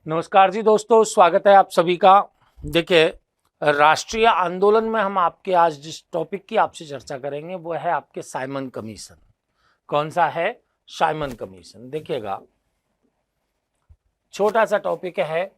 नमस्कार जी दोस्तों, स्वागत है आप सभी का। देखिए, राष्ट्रीय आंदोलन में हम आपके आज जिस टॉपिक की आपसे चर्चा करेंगे वो है आपके साइमन कमीशन। कौन सा है? Simon commission. देखिएगा, छोटा सा टॉपिक है।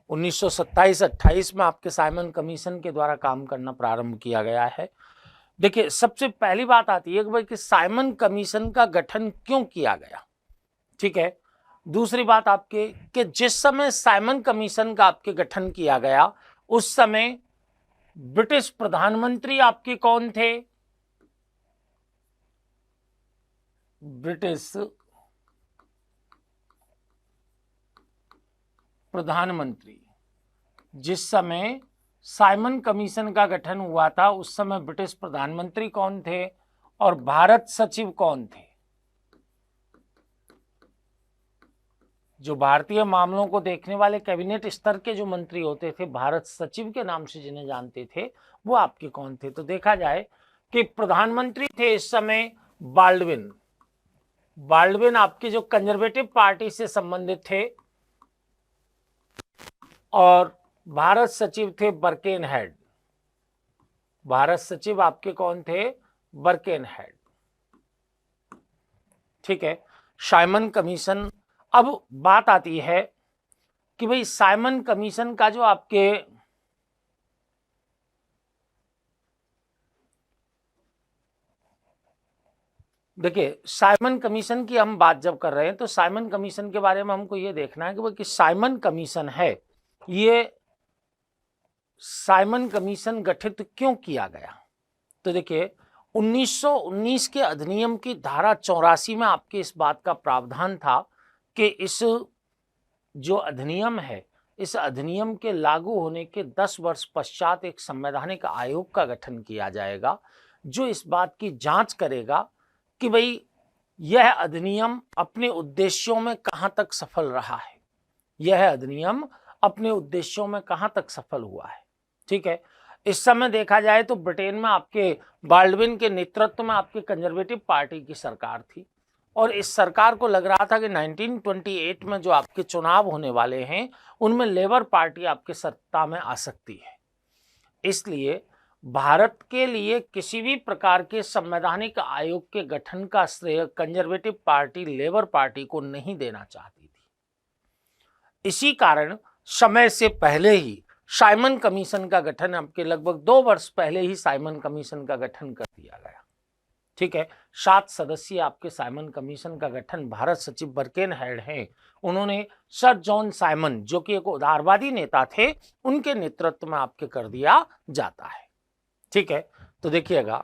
उन्नीस सौ 27-28 में आपके साइमन कमीशन के द्वारा काम करना प्रारंभ किया गया है। देखिए, सबसे पहली बात आती है कि भाई कि साइमन कमीशन का गठन क्यों किया गया। ठीक है। दूसरी बात आपके कि जिस समय साइमन कमीशन का आपके गठन किया गया उस समय ब्रिटिश प्रधानमंत्री आपके कौन थे? ब्रिटिश प्रधानमंत्री। जिस समय साइमन कमीशन का गठन हुआ था उस समय ब्रिटिश प्रधानमंत्री कौन थे और भारत सचिव कौन थे? जो भारतीय मामलों को देखने वाले कैबिनेट स्तर के जो मंत्री होते थे, भारत सचिव के नाम से जिन्हें जानते थे, वो आपके कौन थे? तो देखा जाए कि प्रधानमंत्री थे इस समय बाल्डविन। बाल्डविन आपकी जो कंजर्वेटिव पार्टी से संबंधित थे, और भारत सचिव थे बर्केनहेड। भारत सचिव आपके कौन थे? बर्केनहेड। ठीक है। Simon commission. अब बात आती है कि भाई साइमन कमीशन का जो आपके देखिए, साइमन कमीशन की हम बात जब कर रहे हैं तो साइमन कमीशन के बारे में हमको ये देखना है कि वो कि साइमन कमीशन है, ये साइमन कमीशन गठित क्यों किया गया। तो देखिए, 1919 के अधिनियम की धारा 84 में आपके इस बात का प्रावधान था कि इस जो अधिनियम है, इस अधिनियम के लागू होने के 10 वर्ष पश्चात एक संवैधानिक आयोग का गठन किया जाएगा जो इस बात की जांच करेगा कि भाई यह अधिनियम अपने उद्देश्यों में कहां तक सफल रहा है, यह अधिनियम अपने उद्देश्यों में कहां तक सफल हुआ है। ठीक है। इस समय देखा जाए तो ब्रिटेन में आपके बाल्डविन के नेतृत्व में आपके कंजर्वेटिव पार्टी की सरकार थी और इस सरकार को लग रहा था कि 1928 में जो आपके चुनाव होने वाले हैं उनमें लेबर पार्टी आपके सत्ता में आ सकती है। इसलिए भारत के लिए किसी भी प्रकार के संवैधानिक आयोग के गठन का श्रेय कंजर्वेटिव पार्टी लेबर पार्टी को नहीं देना चाहती थी। इसी कारण समय से पहले ही साइमन कमीशन का गठन, आपके लगभग 2 वर्ष पहले ही साइमन कमीशन का गठन कर दिया गया। ठीक है। 7 सदस्यीय आपके साइमन कमीशन का गठन भारत सचिव बर्केनहेड हैं, उन्होंने सर जॉन साइमन जो कि एक उदारवादी नेता थे उनके नेतृत्व में आपके कर दिया जाता है। ठीक है। तो देखिएगा,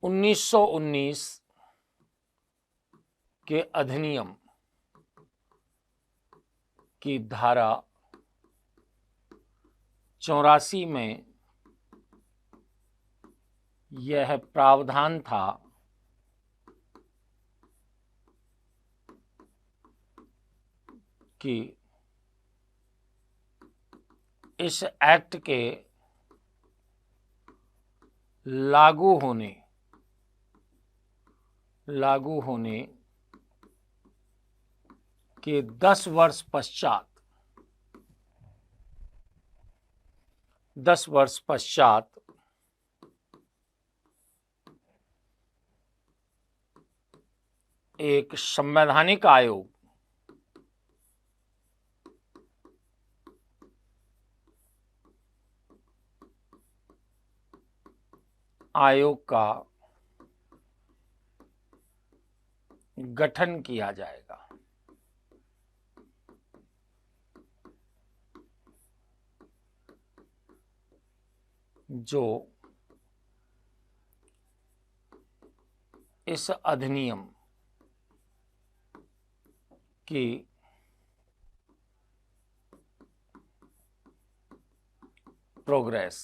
उन्नीस के अधिनियम की धारा 84 में यह प्रावधान था कि इस एक्ट के लागू होने के 10 वर्ष पश्चात एक संवैधानिक आयोग का गठन किया जाएगा। जो इस अधिनियम की प्रोग्रेस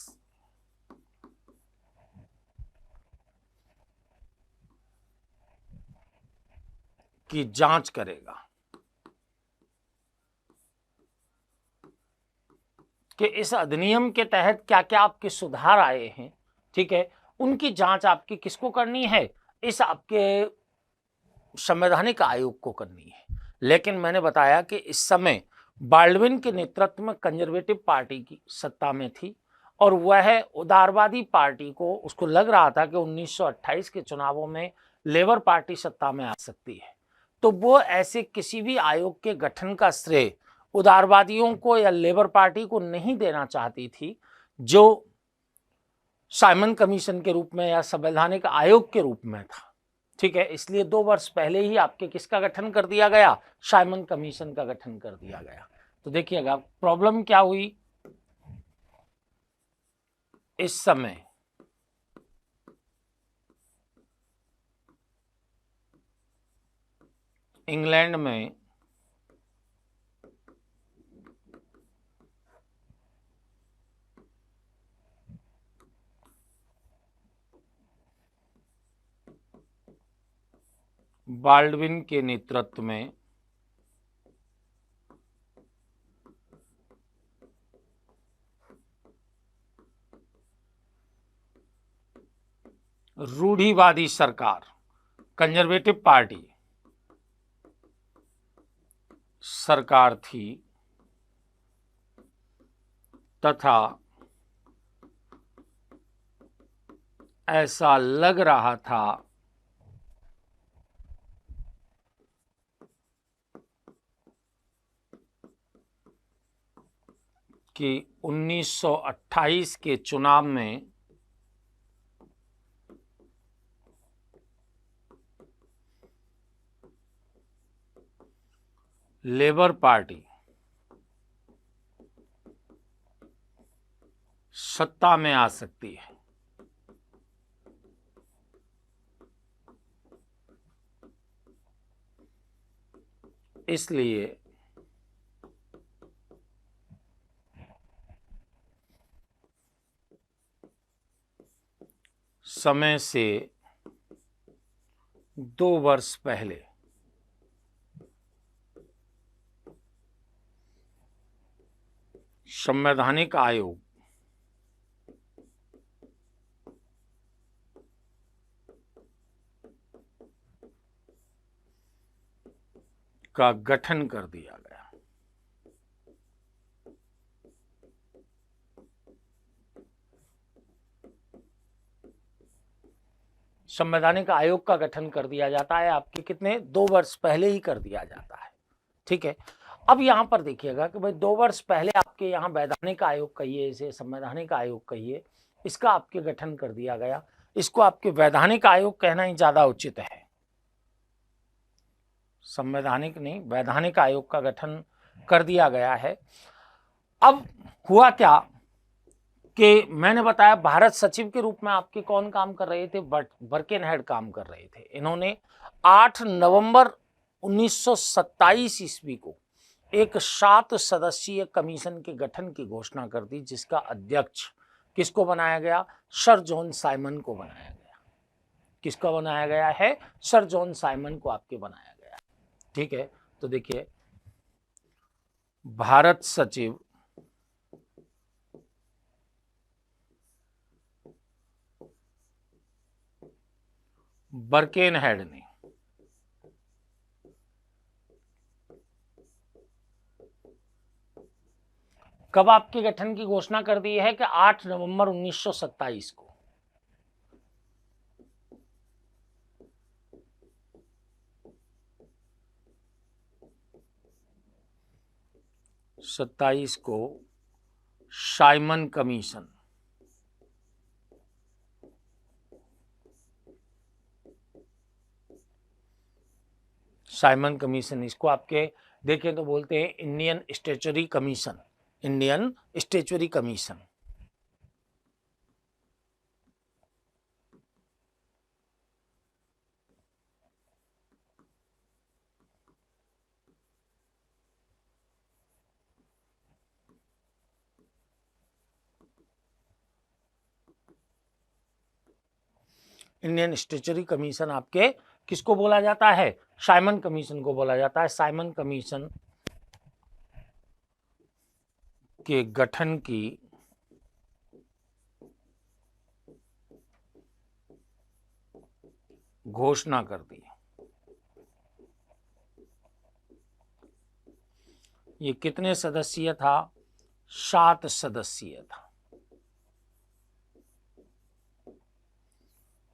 की जांच करेगा कि इस अधिनियम के तहत क्या क्या आपके सुधार आए हैं, ठीक है, उनकी जांच आपकी किसको करनी है, इस आपके संवैधानिक आयोग को करनी है। लेकिन मैंने बताया कि इस समय बाल्डविन के नेतृत्व में कंजर्वेटिव पार्टी की सत्ता में थी और वह उदारवादी पार्टी को उसको लग रहा था कि 1928 के चुनावों में लेबर पार्टी सत्ता में आ सकती है, तो वो ऐसे किसी भी आयोग के गठन का श्रेय उदारवादियों को या लेबर पार्टी को नहीं देना चाहती थी, जो साइमन कमीशन के रूप में या संवैधानिक आयोग के रूप में था, ठीक है। इसलिए 2 वर्ष पहले ही आपके किसका गठन कर दिया गया, साइमन कमीशन का गठन कर दिया गया। तो देखिएगा प्रॉब्लम क्या हुई, इस समय इंग्लैंड में बाल्डविन के नेतृत्व में रूढ़िवादी सरकार, कंजर्वेटिव पार्टी सरकार थी तथा ऐसा लग रहा था कि 1928 के चुनाव में लेबर पार्टी सत्ता में आ सकती है। इसलिए समय से 2 वर्ष पहले संवैधानिक आयोग का गठन कर दिया गया। संवैधानिक आयोग का गठन कर दिया जाता है आपके कितने 2 वर्ष पहले ही कर दिया जाता है, ठीक है। अब यहां पर देखिएगा कि भाई 2 वर्ष पहले आपके यहाँ वैधानिक आयोग कहिए, इसे संवैधानिक आयोग कहिए, इसका आपके गठन कर दिया गया। इसको आपके वैधानिक आयोग कहना ही ज्यादा उचित है, संवैधानिक नहीं, वैधानिक आयोग का गठन कर दिया गया है। अब हुआ क्या कि मैंने बताया भारत सचिव के रूप में आपके कौन काम कर रहे थे, बर्केनहेड काम कर रहे थे। इन्होंने 8 नवंबर 1927 ईस्वी को एक 7 सदस्यीय कमीशन के गठन की घोषणा कर दी, जिसका अध्यक्ष किसको बनाया गया, सर जॉन साइमन को बनाया गया। किसको बनाया गया है, सर जॉन साइमन को आपके बनाया गया, ठीक है। तो देखिए भारत सचिव बर्केनहेड ने कब आपके गठन की घोषणा कर दी है कि 8 नवंबर 1927 को। सत्ताईस को साइमन कमीशन, साइमन कमीशन इसको आपके देखें तो बोलते हैं Indian statutory commission, Indian statutory commission. Indian statutory commission आपके किसको बोला जाता है? साइमन कमीशन को बोला जाता है। साइमन कमीशन के गठन की घोषणा कर दी। ये कितने सदस्यीय था? 7 सदस्यीय था।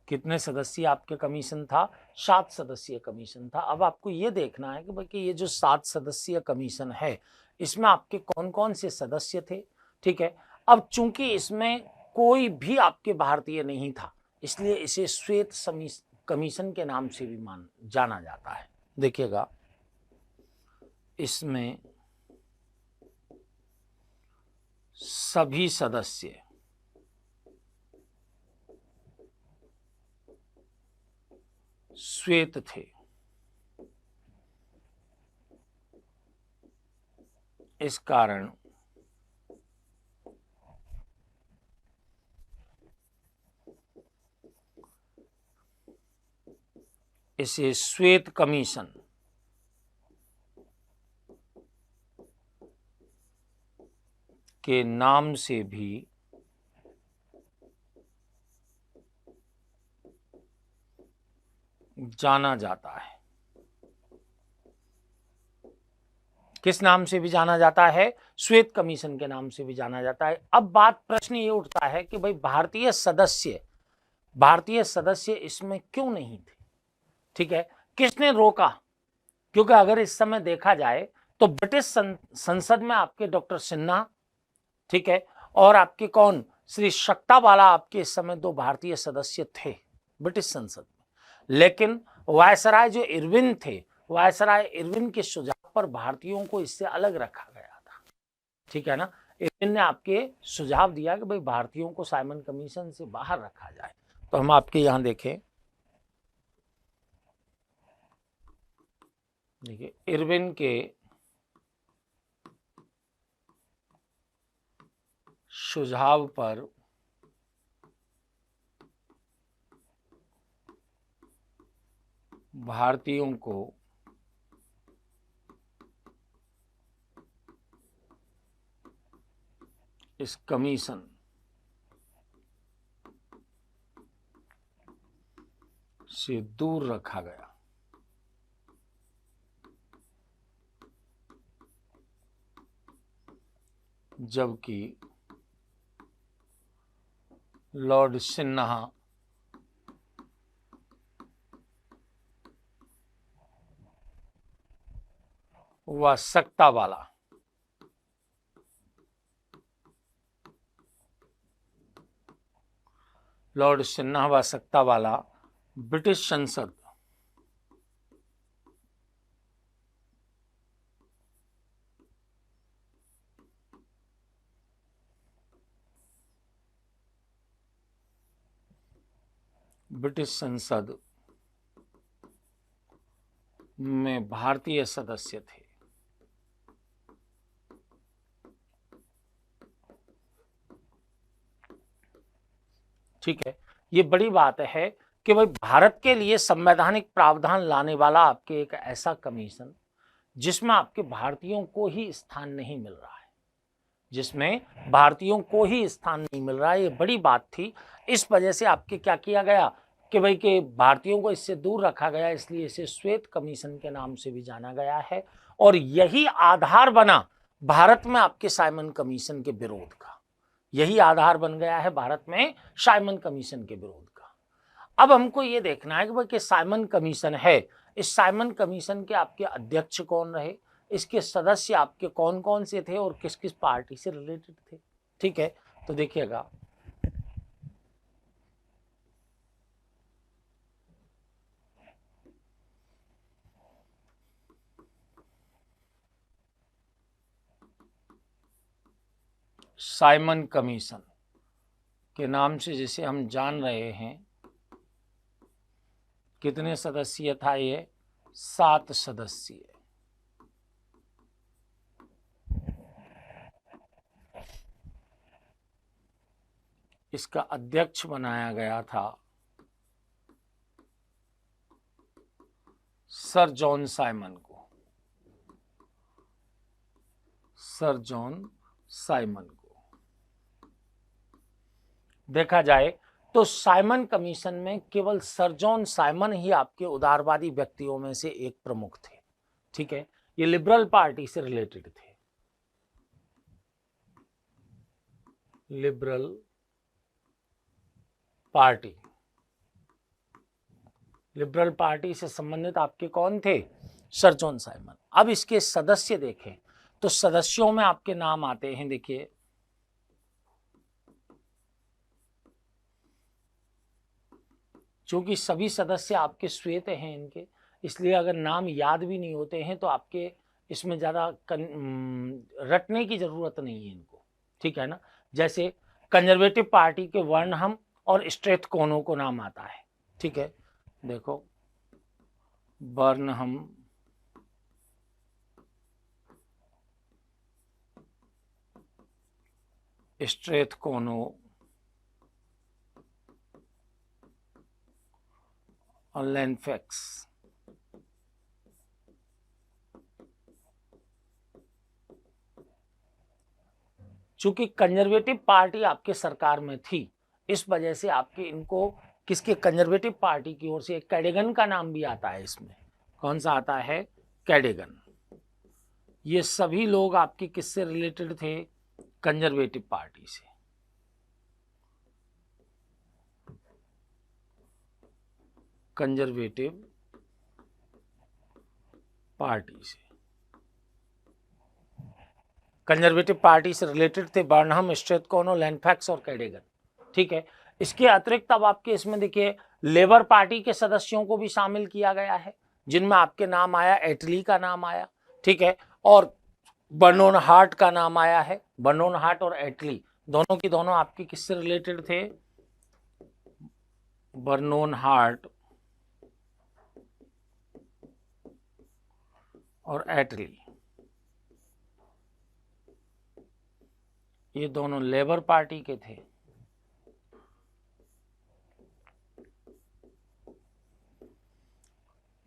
कितने सदस्यीय आपके कमीशन था? 7 सदस्यीय कमीशन था। अब आपको ये देखना है कि भाई कि ये जो 7 सदस्यीय कमीशन है इसमें आपके कौन कौन से सदस्य थे। ठीक है, अब चूंकि इसमें कोई भी आपके भारतीय नहीं था इसलिए इसे श्वेत कमीशन के नाम से भी जाना जाता है। देखिएगा, इसमें सभी सदस्य श्वेत थे। इस कारण इसे श्वेत कमीशन के नाम से भी जाना जाता है। किस नाम से भी जाना जाता है? श्वेत कमीशन के नाम से भी जाना जाता है। अब प्रश्न ये उठता है कि भाई भारतीय सदस्य इसमें क्यों नहीं थे? ठीक है, किसने रोका? क्योंकि अगर इस समय देखा जाए तो ब्रिटिश संसद में आपके डॉक्टर सिन्हा, ठीक है, और आपके कौन, श्री शक्तावाला, आपके इस समय 2 भारतीय सदस्य थे ब्रिटिश संसद में। लेकिन वायसराय जो इरविन थे, वायसराय इरविन के सुझाव पर भारतीयों को इससे अलग रखा गया था। ठीक है ना, इरविन ने आपके सुझाव दिया कि भाई भारतीयों को साइमन कमीशन से बाहर रखा जाए। तो हम आपके यहां देखें, देखिए इरविन के सुझाव पर भारतीयों को इस कमीशन से दूर रखा गया। जबकि लॉर्ड सिन्हा व सत्तावाला लॉर्ड सिन्हा व सत्तावाला ब्रिटिश संसद में भारतीय सदस्य थे। ठीक है, ये बड़ी बात है कि भाई भारत के लिए संवैधानिक प्रावधान लाने वाला आपके एक ऐसा कमीशन जिसमें आपके भारतीयों को ही स्थान नहीं मिल रहा है, जिसमें भारतीयों को ही स्थान नहीं मिल रहा है, ये बड़ी बात थी। इस वजह से आपके क्या किया गया कि भाई कि भारतीयों को इससे दूर रखा गया, इसलिए इसे श्वेत कमीशन के नाम से भी जाना गया है। और यही आधार बना भारत में आपके साइमन कमीशन के विरोध का, यही आधार बन गया है भारत में साइमन कमीशन के विरोध का। अब हमको ये देखना है कि भाई कि साइमन कमीशन है, इस साइमन कमीशन के आपके अध्यक्ष कौन रहे, इसके सदस्य आपके कौन कौन से थे और किस किस पार्टी से रिलेटेड थे। ठीक है, तो देखिएगा, साइमन कमीशन के नाम से जिसे हम जान रहे हैं, कितने सदस्यीय था ये? 7 सदस्यीय। इसका अध्यक्ष बनाया गया था सर जॉन साइमन को, सर जॉन साइमन को। देखा जाए तो साइमन कमीशन में केवल सर जॉन साइमन ही आपके उदारवादी व्यक्तियों में से एक प्रमुख थे। ठीक है, ये लिबरल पार्टी से रिलेटेड थे, लिबरल पार्टी, लिबरल पार्टी से संबंधित आपके कौन थे? Sir John Simon. अब इसके सदस्य देखें तो सदस्यों में आपके नाम आते हैं, देखिए क्योंकि सभी सदस्य आपके श्वेत हैं इनके, इसलिए अगर नाम याद भी नहीं होते हैं तो आपके इसमें ज़्यादा रटने की ज़रूरत नहीं है इनको, ठीक है ना। जैसे कंजर्वेटिव पार्टी के वर्नहम और स्ट्रेथकोनो को नाम आता है, ठीक है, देखो बर्नहम, स्ट्रेथकोनो और लेनफेक्स। चूंकि कंजर्वेटिव पार्टी आपके सरकार में थी, इस वजह से आपके इनको किसके, कंजर्वेटिव पार्टी की ओर से कैडेगन का नाम भी आता है इसमें। कौन सा आता है? कैडेगन। ये सभी लोग आपके किससे रिलेटेड थे? कंजर्वेटिव पार्टी से। कंजर्वेटिव पार्टी से, कंजर्वेटिव पार्टी से रिलेटेड थे बर्नहम, स्ट्रेथकोनो, लेनफेक्स और कैडेगन, ठीक है। इसके अतिरिक्त अब आपके इसमें देखिए लेबर पार्टी के सदस्यों को भी शामिल किया गया है, जिनमें आपके नाम आया, एटली का नाम आया, ठीक है, और बर्नोन हार्ट का नाम आया है। बर्नोन हार्ट और एटली दोनों की दोनों आपके किससे रिलेटेड थे? बर्नोन हार्ट और एटली, ये दोनों लेबर पार्टी के थे।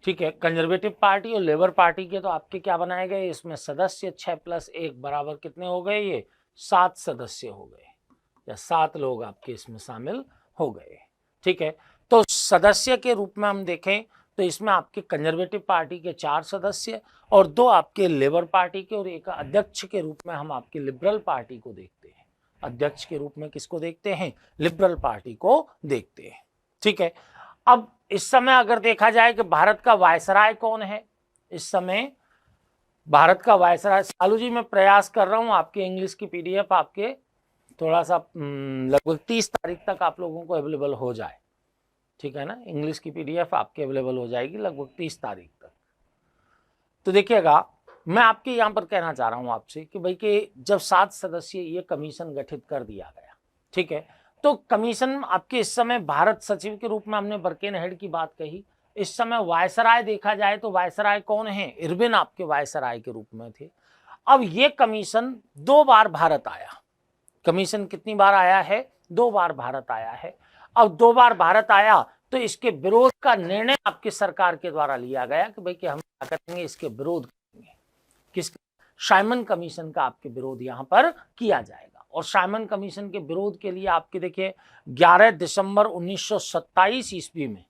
ठीक है, कंजर्वेटिव पार्टी और लेबर पार्टी के तो आपके क्या बनाए गए, इसमें सदस्य 6 + 1 बराबर कितने हो गए? ये 7 सदस्य हो गए, या 7 लोग आपके इसमें शामिल हो गए। ठीक है, तो सदस्य के रूप में हम देखें तो इसमें आपके कंजर्वेटिव पार्टी के 4 सदस्य और 2 आपके लेबर पार्टी के, और एक अध्यक्ष के रूप में हम आपके लिबरल पार्टी को देखते हैं। अध्यक्ष के रूप में किसको देखते हैं? लिबरल पार्टी को देखते हैं। ठीक है, अब इस समय अगर देखा जाए कि भारत का वायसराय कौन है, इस समय भारत का वायसराय, सालू जी मैं प्रयास कर रहा हूं आपके इंग्लिश की पीडीएफ आपके थोड़ा सा लगभग 30 तारीख तक आप लोगों को अवेलेबल हो जाए, ठीक है ना। इंग्लिश की पीडीएफ आपके अवेलेबल हो जाएगी लगभग 30 तारीख तक। तो देखिएगा, मैं आपके यहाँ पर कहना चाह रहा हूँ आपसे कि भाई कि जब 7 सदस्यीय ये कमीशन गठित कर दिया गया, ठीक है, तो कमीशन आपके इस समय भारत सचिव के रूप में हमने बर्केनहेड की बात कही। इस समय वायसराय देखा जाए तो वायसराय कौन है? इरविन आपके वायसराय के रूप में थे। अब ये कमीशन 2 बार भारत आया। कमीशन कितनी बार आया है? 2 बार भारत आया है। अब 2 बार भारत आया तो इसके विरोध का निर्णय आपकी सरकार के द्वारा लिया गया कि भाई कि हम क्या करेंगे, इसके विरोध करेंगे। किस? साइमन कमीशन का आपके विरोध यहाँ पर किया जाएगा। और साइमन कमीशन के विरोध के लिए आपके देखिए 11 दिसंबर 1927 ईस्वी में,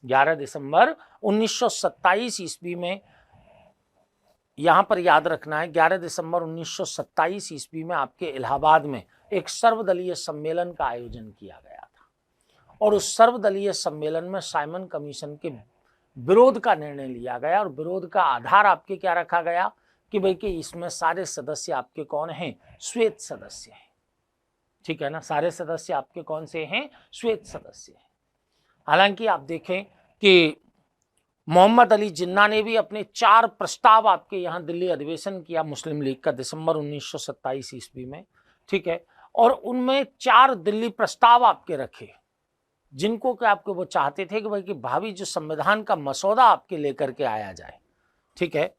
11 दिसंबर 1927 ईस्वी में, यहां पर याद रखना है 11 दिसंबर 1927 ईस्वी में आपके इलाहाबाद में एक सर्वदलीय सम्मेलन का आयोजन किया गया था। और उस सर्वदलीय सम्मेलन में साइमन कमीशन के विरोध का निर्णय लिया गया। और विरोध का आधार आपके क्या रखा गया कि भाई कि इसमें सारे सदस्य आपके कौन हैं? श्वेत सदस्य हैं, ठीक है ना। सारे सदस्य आपके कौन से हैं? श्वेत सदस्य हैं। हालांकि आप देखें कि मोहम्मद अली जिन्ना ने भी अपने 4 प्रस्ताव आपके यहाँ दिल्ली अधिवेशन किया मुस्लिम लीग का दिसंबर 1927 ईस्वी में, ठीक है, और उनमें 4 दिल्ली प्रस्ताव आपके रखे, जिनको कि आपके वो चाहते थे कि भाई कि भावी जो संविधान का मसौदा आपके लेकर के आया जाए, ठीक है।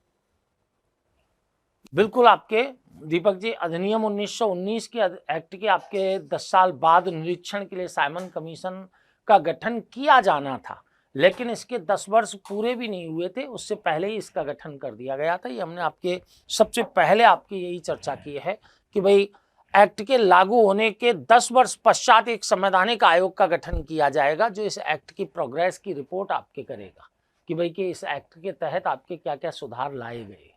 बिल्कुल आपके दीपक जी, अधिनियम 1919 के एक्ट के आपके 10 साल बाद निरीक्षण के लिए साइमन कमीशन का गठन किया जाना था, लेकिन इसके 10 वर्ष पूरे भी नहीं हुए थे, उससे पहले ही इसका गठन कर दिया गया था। ये हमने आपके सबसे पहले आपकी यही चर्चा की है कि भाई एक्ट के लागू होने के 10 वर्ष पश्चात एक संवैधानिक आयोग का गठन किया जाएगा जो इस एक्ट की प्रोग्रेस की रिपोर्ट आपके करेगा कि भाई कि इस एक्ट के तहत आपके क्या क्या सुधार लाए गए।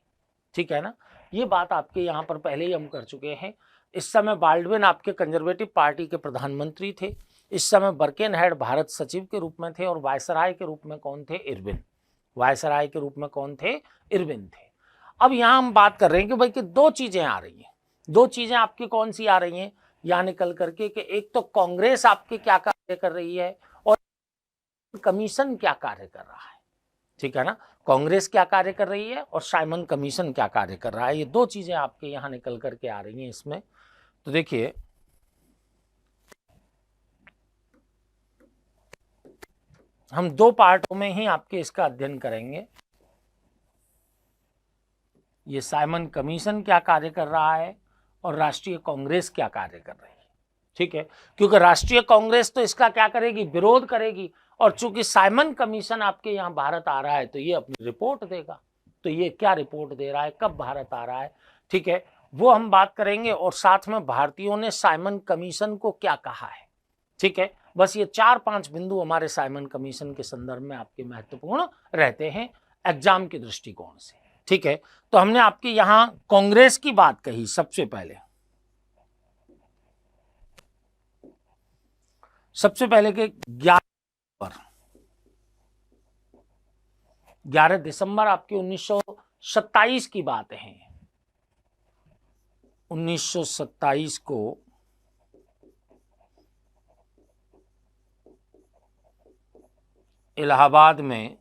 ठीक है ना, ये बात आपके यहाँ पर पहले ही हम कर चुके हैं। इस समय बाल्डविन आपके कंजर्वेटिव पार्टी के प्रधानमंत्री थे। इस समय बर्केनहेड भारत सचिव के रूप में थे और वायसराय के रूप में कौन थे? इरविन। वायसराय के रूप में कौन थे? इरविन थे। अब यहाँ हम बात कर रहे हैं कि भाई कि दो चीजें आ रही हैं। दो चीजें आपकी कौन सी आ रही हैं यहाँ निकल करके कि एक तो कांग्रेस आपके क्या कार्य कर रही है और कमीशन क्या कार्य कर रहा है। ठीक है ना, कांग्रेस क्या कार्य कर रही है और साइमन कमीशन क्या कार्य कर रहा है। ये दो चीजें आपके यहाँ निकल करके आ रही हैं इसमें। तो देखिए हम दो पार्टों में ही आपके इसका अध्ययन करेंगे। ये साइमन कमीशन क्या कार्य कर रहा है और राष्ट्रीय कांग्रेस क्या कार्य कर रही है। ठीक है, क्योंकि राष्ट्रीय कांग्रेस तो इसका क्या करेगी? विरोध करेगी। और चूंकि साइमन कमीशन आपके यहाँ भारत आ रहा है तो ये अपनी रिपोर्ट देगा। तो ये क्या रिपोर्ट दे रहा है, कब भारत आ रहा है, ठीक है, वो हम बात करेंगे। और साथ में भारतीयों ने साइमन कमीशन को क्या कहा है। ठीक है, बस ये 4-5 बिंदु हमारे साइमन कमीशन के संदर्भ में आपके महत्वपूर्ण रहते हैं एग्जाम के दृष्टिकोण से। ठीक है, तो हमने आपके यहां कांग्रेस की बात कही सबसे पहले। के 11 दिसंबर आपके 1927 की बात है। 1927 को इलाहाबाद में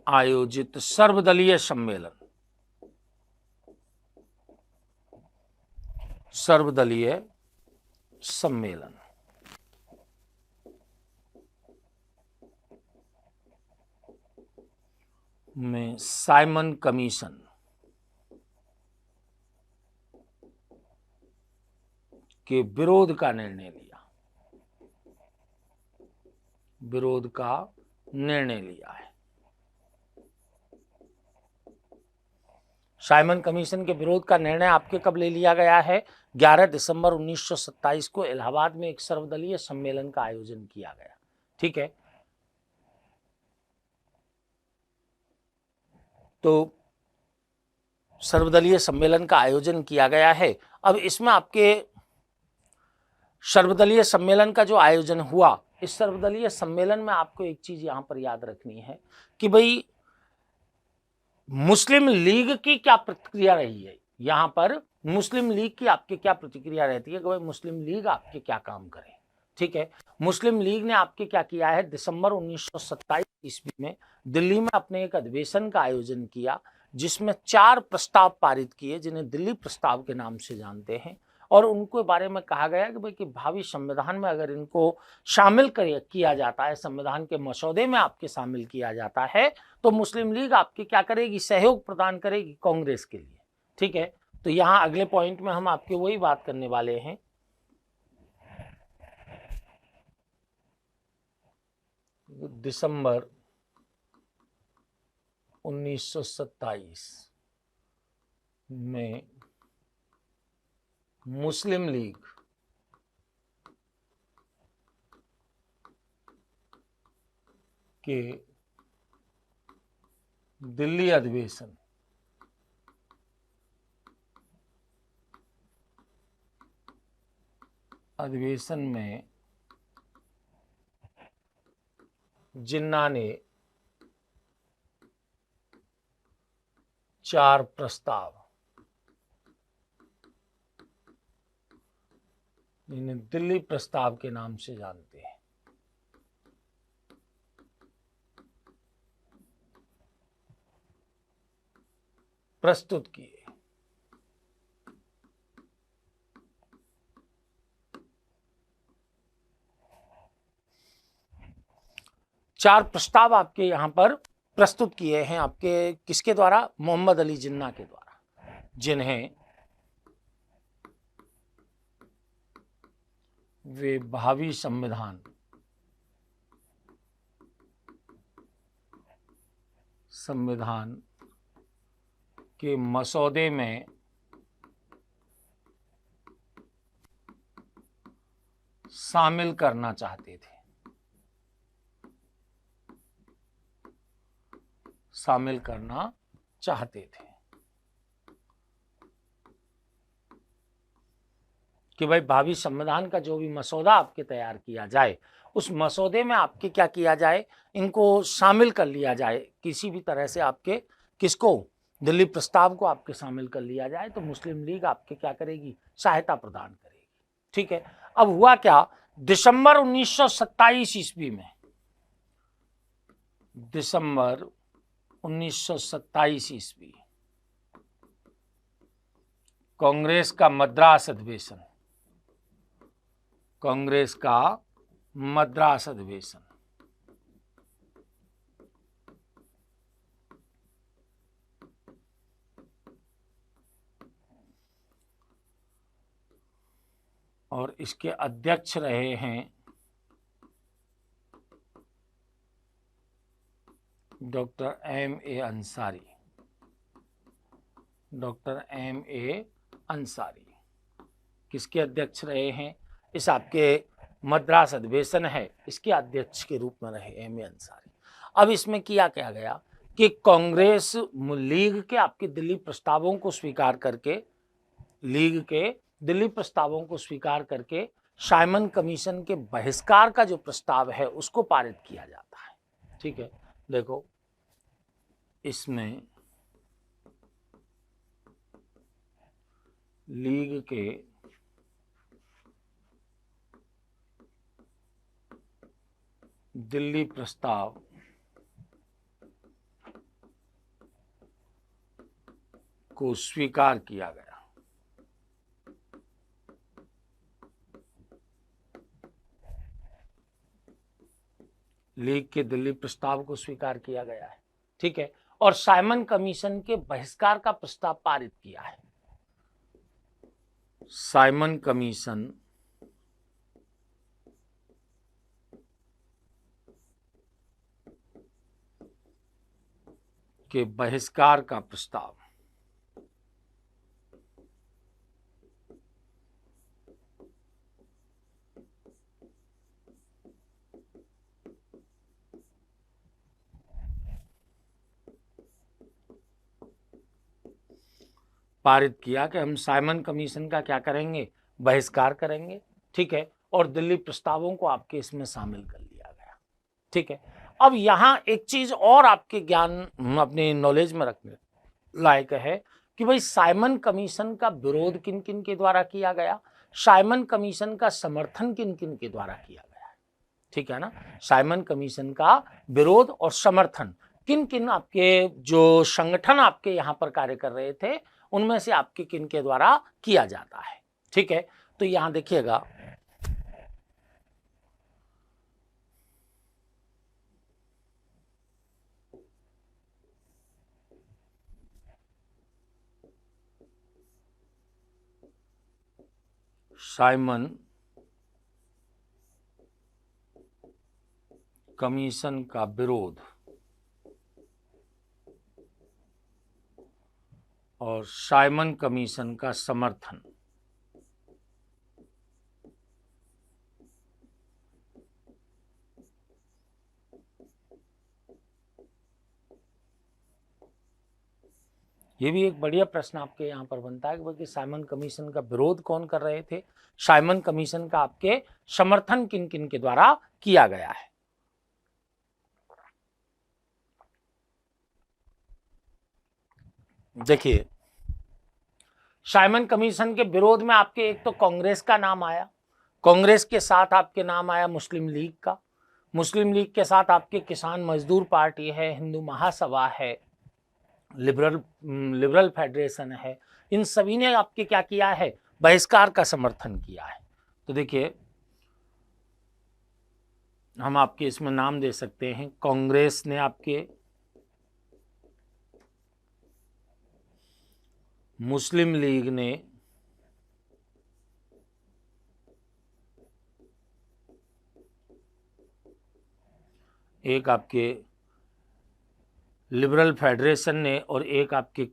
आयोजित सर्वदलीय सम्मेलन में साइमन कमीशन के विरोध का निर्णय लिया है। साइमन कमीशन के विरोध का निर्णय आपके कब ले लिया गया है? 11 दिसंबर 1927 को इलाहाबाद में एक सर्वदलीय सम्मेलन का आयोजन किया गया। ठीक है, तो सर्वदलीय सम्मेलन का आयोजन किया गया है। अब इसमें आपके सर्वदलीय सम्मेलन का जो आयोजन हुआ, इस सर्वदलीय सम्मेलन में आपको एक चीज यहां पर याद रखनी है कि भाई मुस्लिम लीग की क्या प्रतिक्रिया रही है। यहां पर मुस्लिम लीग की आपकी क्या प्रतिक्रिया रहती है कि भाई मुस्लिम लीग आपके क्या काम करे। ठीक है, मुस्लिम लीग ने आपके क्या किया है? दिसंबर 1927 ईस्वी में दिल्ली में अपने एक अधिवेशन का आयोजन किया जिसमें 4 प्रस्ताव पारित किए जिन्हें दिल्ली प्रस्ताव के नाम से जानते हैं। और उनके बारे में कहा गया कि भाई कि भावी संविधान में अगर इनको शामिल किया जाता है, संविधान के मसौदे में आपके शामिल किया जाता है, तो मुस्लिम लीग आपकी क्या करेगी? सहयोग प्रदान करेगी कांग्रेस के लिए। ठीक है, तो यहां अगले पॉइंट में हम आपके वही बात करने वाले हैं। दिसंबर 1927 में मुस्लिम लीग के दिल्ली अधिवेशन में जिन्ना ने 4 प्रस्ताव, जिन्हें दिल्ली प्रस्ताव के नाम से जानते हैं, प्रस्तुत किए। चार प्रस्ताव आपके यहां पर प्रस्तुत किए हैं आपके किसके द्वारा? मोहम्मद अली जिन्ना के द्वारा, जिन्हें वे भावी संविधान के मसौदे में शामिल करना चाहते थे। शामिल करना चाहते थे कि भाई भावी संविधान का जो भी मसौदा आपके तैयार किया जाए, उस मसौदे में आपके क्या किया जाए, इनको शामिल कर लिया जाए। किसी भी तरह से आपके किसको, दिल्ली प्रस्ताव को आपके शामिल कर लिया जाए तो मुस्लिम लीग आपके क्या करेगी, सहायता प्रदान करेगी। ठीक है। अब हुआ क्या, दिसंबर 1927 ईस्वी में, दिसंबर 1927 ईस्वी कांग्रेस का मद्रास अधिवेशन, कांग्रेस का मद्रास अधिवेशन और इसके अध्यक्ष रहे हैं doctor M.A. Ansari. Doctor M.A. Ansari किसके अध्यक्ष रहे हैं, इस आपके मद्रास अधिवेशन है, इसके अध्यक्ष के रूप में रहे M.A. अंसारी। अब इसमें किया क्या गया कि कांग्रेस लीग के आपके दिल्ली प्रस्तावों को स्वीकार करके, लीग के दिल्ली प्रस्तावों को स्वीकार करके साइमन कमीशन के बहिष्कार का जो प्रस्ताव है उसको पारित किया जाता है। ठीक है, देखो इसमें लीग के दिल्ली प्रस्ताव को स्वीकार किया गया। लीग के दिल्ली प्रस्ताव को स्वीकार किया गया है। ठीक है, और साइमन कमीशन के बहिष्कार का प्रस्ताव पारित किया है। साइमन कमीशन के बहिष्कार का प्रस्ताव पारित किया कि हम साइमन कमीशन का क्या करेंगे, बहिष्कार करेंगे। ठीक है, और दिल्ली प्रस्तावों को आपके इसमें शामिल कर लिया गया। ठीक है, अब यहां एक चीज और आपके ज्ञान अपने नॉलेज में रखने लायक है कि भाई साइमन कमीशन का विरोध किन किन के द्वारा किया गया, साइमन कमीशन का समर्थन किन किन के द्वारा किया गया है। ठीक है ना, साइमन कमीशन का विरोध और समर्थन किन किन आपके जो संगठन आपके यहां पर कार्य कर रहे थे उनमें से आपके किन के द्वारा किया जाता है। ठीक है, तो यहां देखिएगा साइमन कमीशन का विरोध और साइमन कमीशन का समर्थन। ये भी एक बढ़िया प्रश्न आपके यहाँ पर बनता है कि साइमन कमीशन का विरोध कौन कर रहे थे, साइमन कमीशन का आपके समर्थन किन किन के द्वारा किया गया है। देखिए साइमन कमीशन के विरोध में आपके एक तो कांग्रेस का नाम आया, कांग्रेस के साथ आपके नाम आया मुस्लिम लीग का, मुस्लिम लीग के साथ आपके किसान मजदूर पार्टी है, हिंदू महासभा है, लिबरल फेडरेशन है। इन सभी ने आपके क्या किया है, बहिष्कार का समर्थन किया है। तो देखिए हम आपके इसमें नाम दे सकते हैं, कांग्रेस ने आपके, मुस्लिम लीग ने, एक आपके लिबरल फेडरेशन ने और एक आपके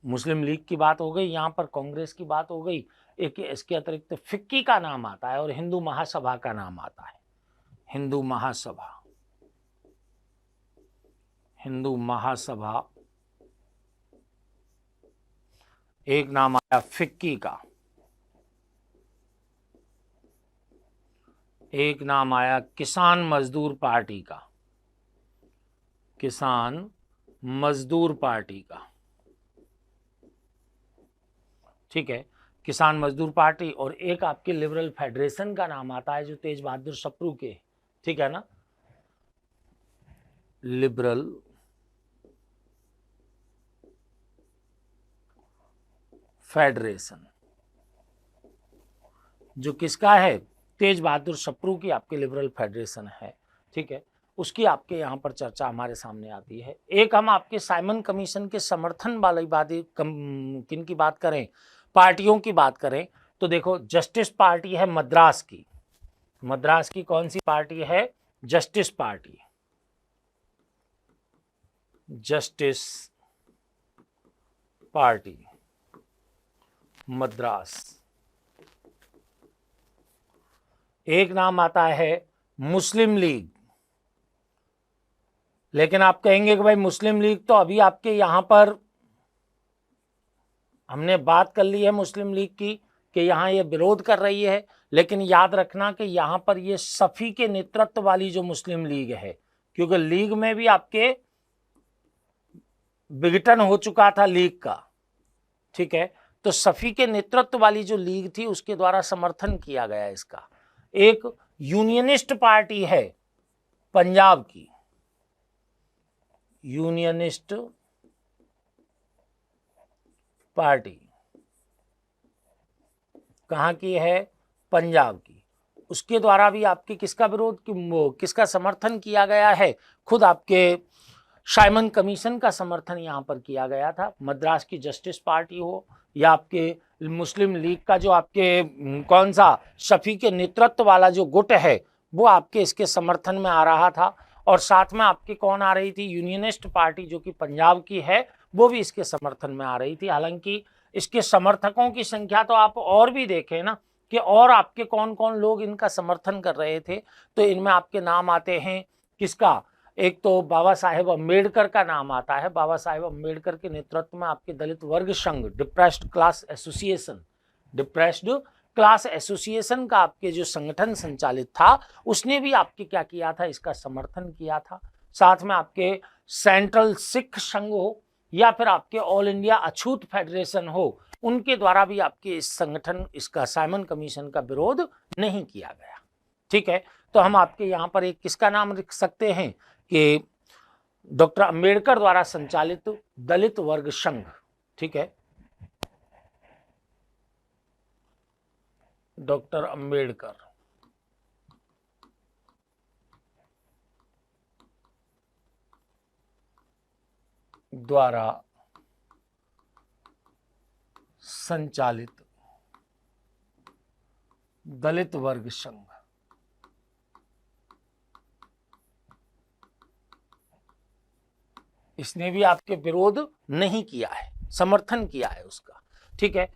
मुस्लिम लीग की बात हो गई, यहाँ पर कांग्रेस की बात हो गई, एक इसके अतिरिक्त फिक्की का नाम आता है और हिंदू महासभा का नाम आता है। हिंदू महासभा, हिंदू महासभा, एक नाम आया फिक्की का, एक नाम आया किसान मजदूर पार्टी का, किसान मजदूर पार्टी का, ठीक है, किसान मजदूर पार्टी, और एक आपके लिबरल फेडरेशन का नाम आता है जो तेज बहादुर सप्रू के, ठीक है ना, लिबरल फेडरेशन, जो किसका है, तेज बहादुर सप्रू की आपके लिबरल फेडरेशन है, ठीक है, उसकी आपके यहाँ पर चर्चा हमारे सामने आती है। एक हम आपके साइमन कमीशन के समर्थन वाली बात किन की बात करें, पार्टियों की बात करें तो देखो जस्टिस पार्टी है मद्रास की, मद्रास की कौन सी पार्टी है, justice party, justice party Madras. एक नाम आता है मुस्लिम लीग, लेकिन आप कहेंगे कि भाई मुस्लिम लीग तो अभी आपके यहां पर हमने बात कर ली है मुस्लिम लीग की कि यहां ये विरोध कर रही है, लेकिन याद रखना कि यहां पर ये सफी के नेतृत्व वाली जो मुस्लिम लीग है, क्योंकि लीग में भी आपके विघटन हो चुका था लीग का, ठीक है, तो सफी के नेतृत्व वाली जो लीग थी उसके द्वारा समर्थन किया गया इसका। एक यूनियनिस्ट पार्टी है पंजाब की, यूनियनिस्ट पार्टी कहां की है, पंजाब की, उसके द्वारा भी आपके किसका विरोध, किसका समर्थन किया गया है, खुद आपके साइमन कमीशन का समर्थन यहां पर किया गया था। मद्रास की जस्टिस पार्टी हो या आपके मुस्लिम लीग का जो आपके कौन सा शफी के नेतृत्व वाला जो गुट है वो आपके इसके समर्थन में आ रहा था, और साथ में आपकी कौन आ रही थी, यूनियनिस्ट पार्टी जो कि पंजाब की है वो भी इसके समर्थन में आ रही थी। हालांकि इसके समर्थकों की संख्या तो आप और भी देखें ना कि और आपके कौन कौन लोग इनका समर्थन कर रहे थे, तो इनमें आपके नाम आते हैं किसका, एक तो बाबा साहेब अम्बेडकर का नाम आता है। बाबा साहेब अम्बेडकर के नेतृत्व में आपके दलित वर्ग संघ, depressed class association, depressed class association का आपके जो संगठन संचालित था उसने भी आपके क्या किया था, इसका समर्थन किया था। साथ में आपके सेंट्रल सिख संघ हो या फिर आपके ऑल इंडिया अछूत फेडरेशन हो, उनके द्वारा भी आपके इस संगठन, इसका साइमन कमीशन का विरोध नहीं किया गया, ठीक है। तो हम आपके यहाँ पर एक किसका नाम लिख सकते हैं कि डॉक्टर अंबेडकर द्वारा संचालित दलित वर्ग संघ, ठीक है, डॉक्टर अंबेडकर द्वारा संचालित दलित वर्ग संघ, इसने भी आपके विरोध नहीं किया है, समर्थन किया है उसका, ठीक है।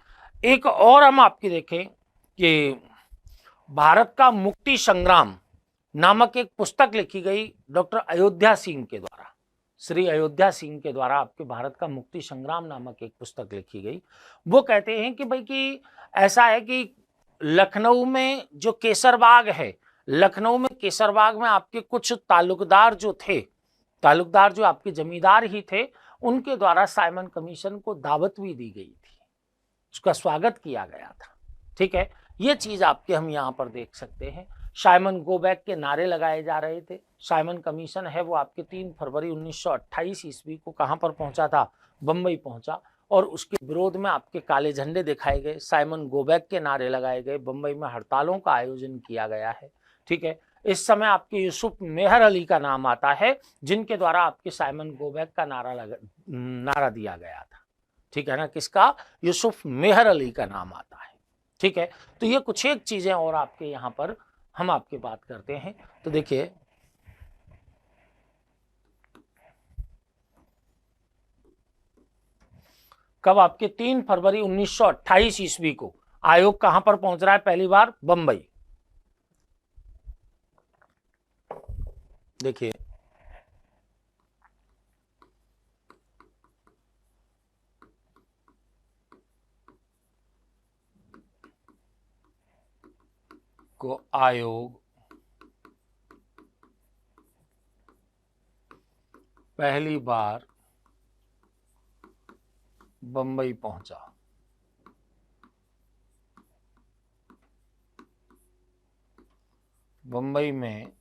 एक और हम आपके देखें कि भारत का मुक्ति संग्राम नामक एक पुस्तक लिखी गई डॉक्टर अयोध्या सिंह के द्वारा, श्री अयोध्या सिंह के द्वारा आपके भारत का मुक्ति संग्राम नामक एक पुस्तक लिखी गई। वो कहते हैं कि भाई कि ऐसा है कि लखनऊ में जो केसरबाग है, लखनऊ में केसरबाग में आपके कुछ ताल्लुकदार जो थे, ताल्लुकदार जो आपके जमींदार ही थे, उनके द्वारा साइमन कमीशन को दावत भी दी गई थी, उसका स्वागत किया गया था, ठीक है। ये चीज आपके हम यहाँ पर देख सकते हैं। साइमन गो बैक के नारे लगाए जा रहे थे। साइमन कमीशन है वो आपके 3 फरवरी 1928 ईस्वी को कहाँ पर पहुंचा था, बम्बई पहुंचा, और उसके विरोध में आपके काले झंडे दिखाए गए, साइमन गो बैक के नारे लगाए गए, बम्बई में हड़तालों का आयोजन किया गया है, ठीक है। इस समय आपके यूसुफ मेहर अली का नाम आता है जिनके द्वारा आपके साइमन गो बैक का नारा दिया गया था, ठीक है ना, किसका, यूसुफ मेहर अली का नाम आता है, ठीक है। तो ये कुछ एक चीजें और आपके यहाँ पर हम आपकी बात करते हैं। तो देखिए कब? आपके 3 फरवरी 1928 ईस्वी को आयोग कहां पर पहुंच रहा है पहली बार? बंबई। देखिए को आयोग पहली बार बंबई पहुंचा। बंबई में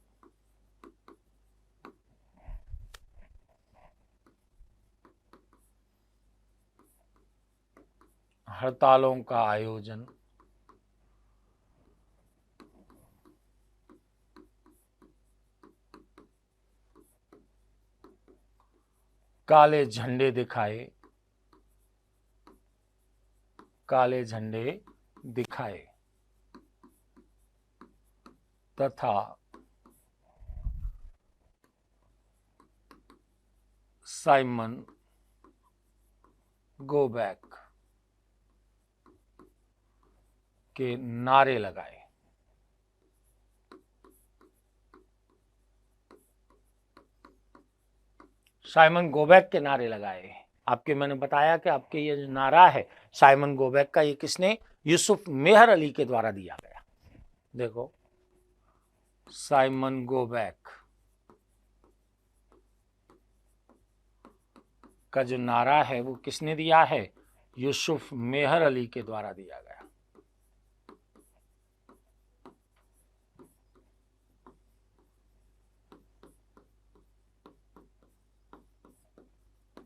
हड़तालों का आयोजन काले झंडे दिखाए, काले झंडे दिखाए तथा साइमन गो बैक के नारे लगाए। साइमन गोबैक के नारे लगाए। आपके मैंने बताया कि आपके ये जो नारा है साइमन गोबैक का, ये किसने? यूसुफ मेहर अली के द्वारा दिया गया। देखो साइमन गोबैक का जो नारा है वो किसने दिया है? यूसुफ मेहर अली के द्वारा दिया गया।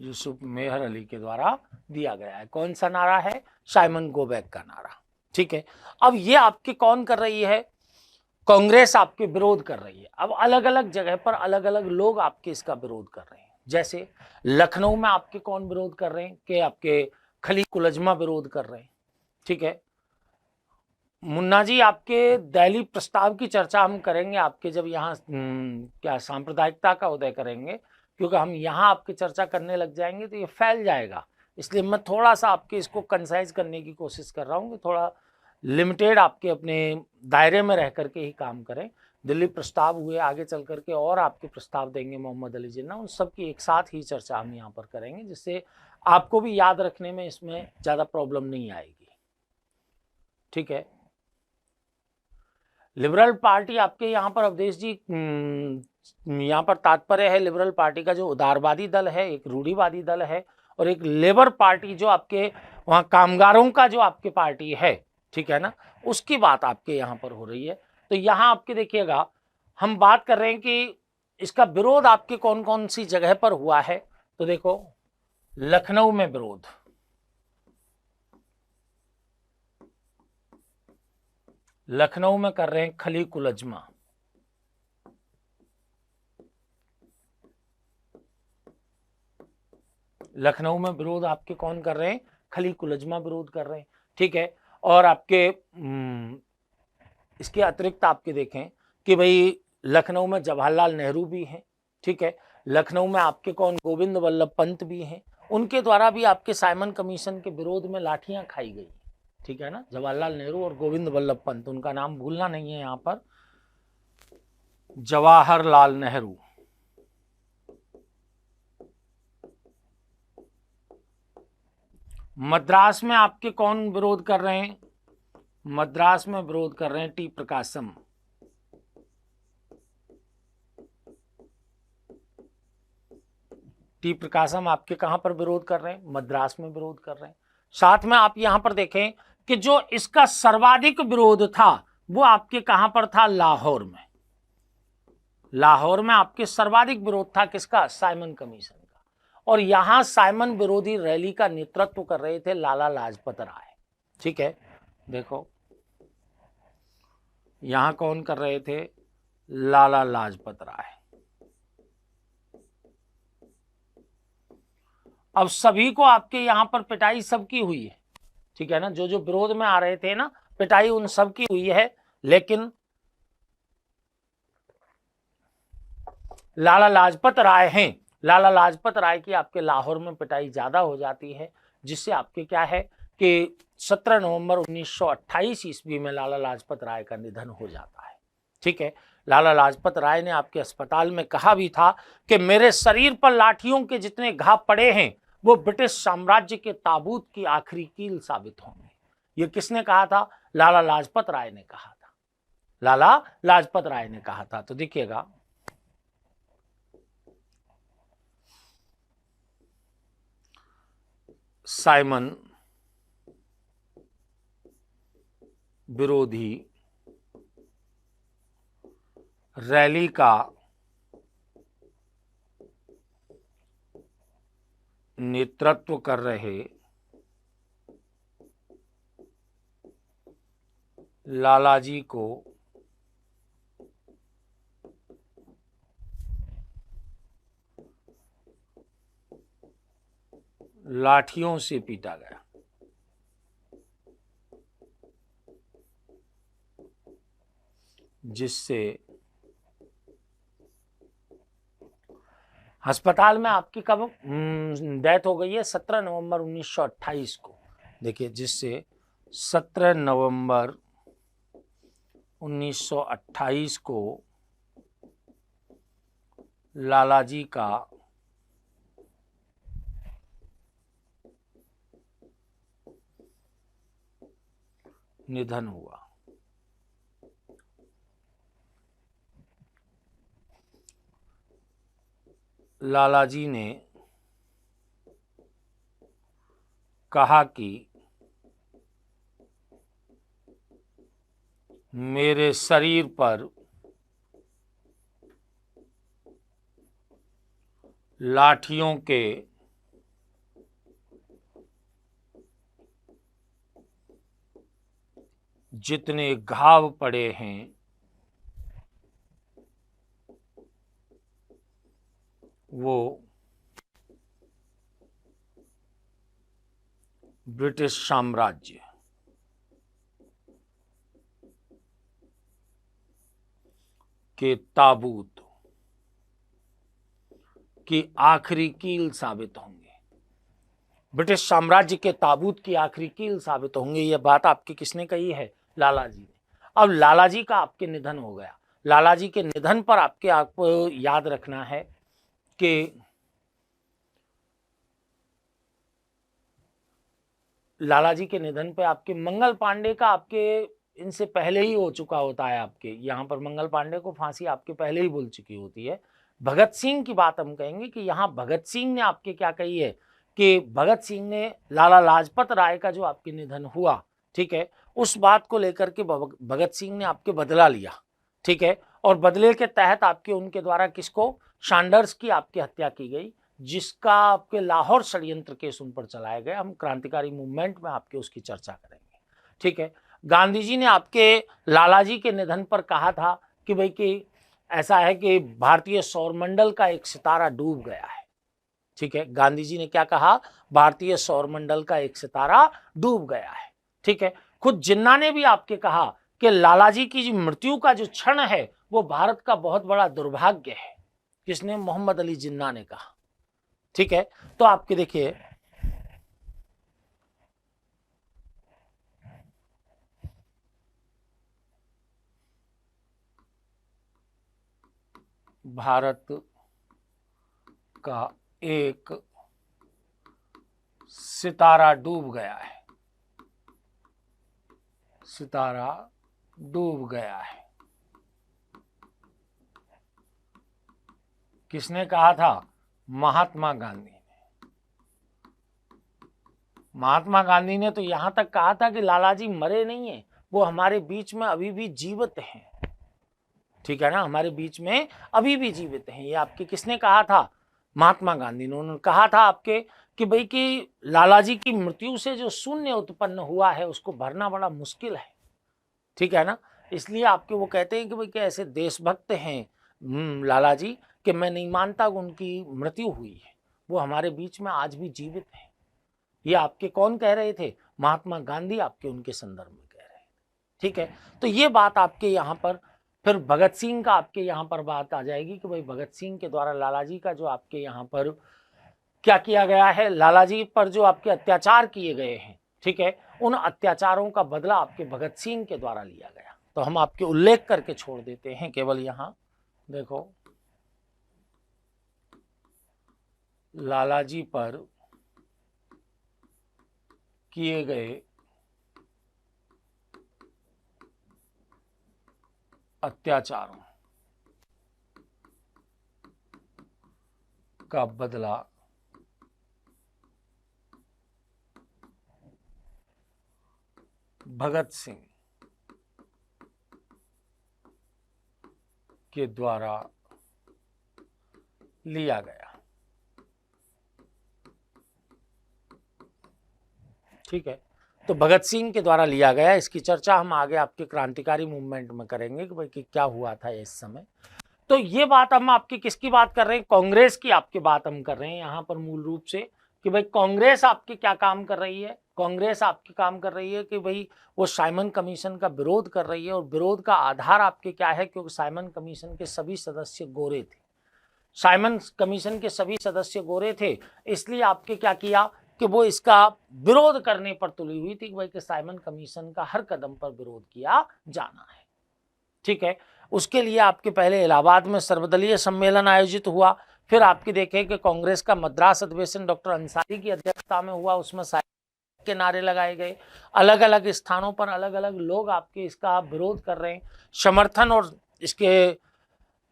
यूसुफ मेहर अली के द्वारा दिया गया है। कौन सा नारा है? साइमन गोबैक का नारा। ठीक है, अब ये आपके कौन कर रही है? कांग्रेस आपके विरोध कर रही है। अब अलग अलग जगह पर अलग अलग लोग आपके इसका विरोध कर रहे हैं। जैसे लखनऊ में आपके कौन विरोध कर रहे हैं? कि आपके खली कुलजमा विरोध कर रहे हैं। ठीक है, मुन्ना जी आपके दिल्ली प्रस्ताव की चर्चा हम करेंगे आपके जब यहाँ क्या सांप्रदायिकता का उदय करेंगे, क्योंकि हम यहाँ आपकी चर्चा करने लग जाएंगे तो ये फैल जाएगा। इसलिए मैं थोड़ा सा आपके इसको कंसाइज करने की कोशिश कर रहा हूँ कि थोड़ा लिमिटेड आपके अपने दायरे में रह करके ही काम करें। दिल्ली प्रस्ताव हुए, आगे चल करके और आपके प्रस्ताव देंगे मोहम्मद अली जिन्ना, उन सब की एक साथ ही चर्चा हम यहाँ पर करेंगे, जिससे आपको भी याद रखने में इसमें ज़्यादा प्रॉब्लम नहीं आएगी। ठीक है, लिबरल पार्टी आपके यहाँ पर अवधेश जी, यहाँ पर तात्पर्य है लिबरल पार्टी का जो उदारवादी दल है, एक रूढ़िवादी दल है, और एक लेबर पार्टी जो आपके वहाँ कामगारों का जो आपके पार्टी है, ठीक है ना, उसकी बात आपके यहाँ पर हो रही है। तो यहाँ आपके देखिएगा हम बात कर रहे हैं कि इसका विरोध आपके कौन कौन सी जगह पर हुआ है। तो देखो लखनऊ में विरोध, लखनऊ में कर रहे हैं खली कुलजमा। लखनऊ में विरोध आपके कौन कर रहे हैं? खली कुलजमा विरोध कर रहे हैं। ठीक है, और आपके इसके अतिरिक्त आपके देखें कि भाई लखनऊ में जवाहरलाल नेहरू भी हैं। ठीक है, लखनऊ में आपके कौन? गोविंद वल्लभ पंत भी हैं। उनके द्वारा भी आपके साइमन कमीशन के विरोध में लाठियां खाई गई। ठीक है ना, जवाहरलाल नेहरू और गोविंद वल्लभ पंत, उनका नाम भूलना नहीं है यहाँ पर, जवाहरलाल नेहरू। मद्रास में आपके कौन विरोध कर रहे हैं? मद्रास में विरोध कर रहे हैं टी प्रकाशम। टी प्रकाशम आपके कहां पर विरोध कर रहे हैं? मद्रास में विरोध कर रहे हैं। साथ में आप यहां पर देखें कि जो इसका सर्वाधिक विरोध था वो आपके कहां पर था? लाहौर में। लाहौर में आपके सर्वाधिक विरोध था किसका? साइमन कमीशन का। और यहां साइमन विरोधी रैली का नेतृत्व कर रहे थे लाला लाजपत राय। ठीक है, देखो यहां कौन कर रहे थे? लाला लाजपत राय। अब सभी को आपके यहां पर पिटाई सबकी हुई है। ठीक है ना, जो जो विरोध में आ रहे थे ना, पिटाई उन सब की हुई है, लेकिन लाला लाजपत राय हैं, लाला लाजपत राय की आपके लाहौर में पिटाई ज्यादा हो जाती है। जिससे आपके क्या है कि 17 नवंबर 1928 ईस्वी में लाला लाजपत राय का निधन हो जाता है। ठीक है, लाला लाजपत राय ने आपके अस्पताल में कहा भी था कि मेरे शरीर पर लाठियों के जितने घाव पड़े हैं वो ब्रिटिश साम्राज्य के ताबूत की आखिरी कील साबित होंगे। ये किसने कहा था? लाला लाजपत राय ने कहा था। लाला लाजपत राय ने कहा था। तो देखिएगा, साइमन विरोधी रैली का नेतृत्व कर रहे लालाजी को लाठियों से पीटा गया। जिससे अस्पताल में आपकी कब डेथ हो गई है? 17 नवंबर 1928 को। देखिए, जिससे 17 नवंबर 1928 को लालाजी का निधन हुआ। लालाजी ने कहा कि मेरे शरीर पर लाठियों के जितने घाव पड़े हैं वो ब्रिटिश साम्राज्य के ताबूत की आखिरी कील साबित होंगे। ब्रिटिश साम्राज्य के ताबूत की आखिरी कील साबित होंगे। यह बात आपकी किसने कही है? लालाजी ने। अब लालाजी का आपके निधन हो गया। लालाजी के निधन पर आपको याद रखना है कि लालाजी के निधन पे आपके मंगल पांडे का आपके इनसे पहले ही हो चुका होता है। आपके यहाँ पर मंगल पांडे को फांसी आपके पहले ही बोल चुकी होती है। भगत सिंह की बात हम कहेंगे कि यहाँ भगत सिंह ने आपके क्या कही है कि भगत सिंह ने लाला लाजपत राय का जो आपके निधन हुआ, ठीक है, उस बात को लेकर के भगत सिंह ने आपके बदला लिया। ठीक है, और बदले के तहत आपके उनके द्वारा किसको? सैंडर्स की आपकी हत्या की गई, जिसका आपके लाहौर षड्यंत्र केस उन पर चलाए गए। हम क्रांतिकारी मूवमेंट में आपके उसकी चर्चा करेंगे। ठीक है, गांधी जी ने आपके लालाजी के निधन पर कहा था कि भाई कि ऐसा है कि भारतीय सौरमंडल का एक सितारा डूब गया है। ठीक है, गांधी जी ने क्या कहा? भारतीय सौरमंडल का एक सितारा डूब गया है। ठीक है, खुद जिन्ना ने भी आपके कहा कि लालाजी की मृत्यु का जो क्षण है वो भारत का बहुत बड़ा दुर्भाग्य है। किसने? मोहम्मद अली जिन्ना ने कहा। ठीक है, तो आपके देखिए, भारत का एक सितारा डूब गया है। सितारा डूब गया है। किसने कहा था? महात्मा गांधी ने। महात्मा गांधी ने तो यहां तक कहा था कि लालाजी मरे नहीं है, वो हमारे बीच में अभी भी जीवित हैं। ठीक है ना, हमारे बीच में अभी भी जीवित हैं। ये आपके किसने कहा था? महात्मा गांधी ने। उन्होंने कहा था आपके कि भाई कि लालाजी की मृत्यु से जो शून्य उत्पन्न हुआ है उसको भरना बड़ा मुश्किल है। ठीक है ना, इसलिए आपके वो कहते हैं कि भाई कि ऐसे देशभक्त हैं लालाजी कि मैं नहीं मानता कि उनकी मृत्यु हुई है, वो हमारे बीच में आज भी जीवित है। ये आपके कौन कह रहे थे? महात्मा गांधी आपके उनके संदर्भ में कह रहे थे। ठीक है, तो ये बात आपके यहाँ पर फिर भगत सिंह का आपके यहाँ पर बात आ जाएगी कि भाई भगत सिंह के द्वारा लालाजी का जो आपके यहाँ पर क्या किया गया है, लाला जी पर जो आपके अत्याचार किए गए हैं, ठीक है, उन अत्याचारों का बदला आपके भगत सिंह के द्वारा लिया गया। तो हम आपके उल्लेख करके छोड़ देते हैं केवल यहां देखो, लाला जी पर किए गए अत्याचारों का बदला भगत सिंह के द्वारा लिया गया। ठीक है, तो भगत सिंह के द्वारा लिया गया, इसकी चर्चा हम आगे आपके क्रांतिकारी मूवमेंट में करेंगे कि भाई कि क्या हुआ था इस समय। तो ये बात हम आपकी किसकी बात कर रहे हैं, कांग्रेस की आपकी बात हम कर रहे हैं यहाँ पर मूल रूप से, कि भाई कांग्रेस आपकी क्या काम कर रही है। कांग्रेस आपकी काम कर रही है कि भाई वो साइमन कमीशन का विरोध कर रही है, और विरोध का आधार आपके क्या है, क्योंकि साइमन कमीशन के सभी सदस्य गोरे थे, साइमन कमीशन के सभी सदस्य गोरे थे, इसलिए आपके क्या किया कि वो इसका विरोध करने पर तुली हुई थी कि भाई कि साइमन कमीशन का हर कदम पर विरोध किया जाना है। ठीक है, उसके लिए आपके पहले इलाहाबाद में सर्वदलीय सम्मेलन आयोजित हुआ, फिर आपके देखें कि कांग्रेस का मद्रास अधिवेशन डॉक्टर अंसारी की अध्यक्षता में हुआ, उसमें के नारे लगाए गए, अलग अलग स्थानों पर अलग अलग लोग आपके इसका विरोध कर रहे हैं, समर्थन और इसके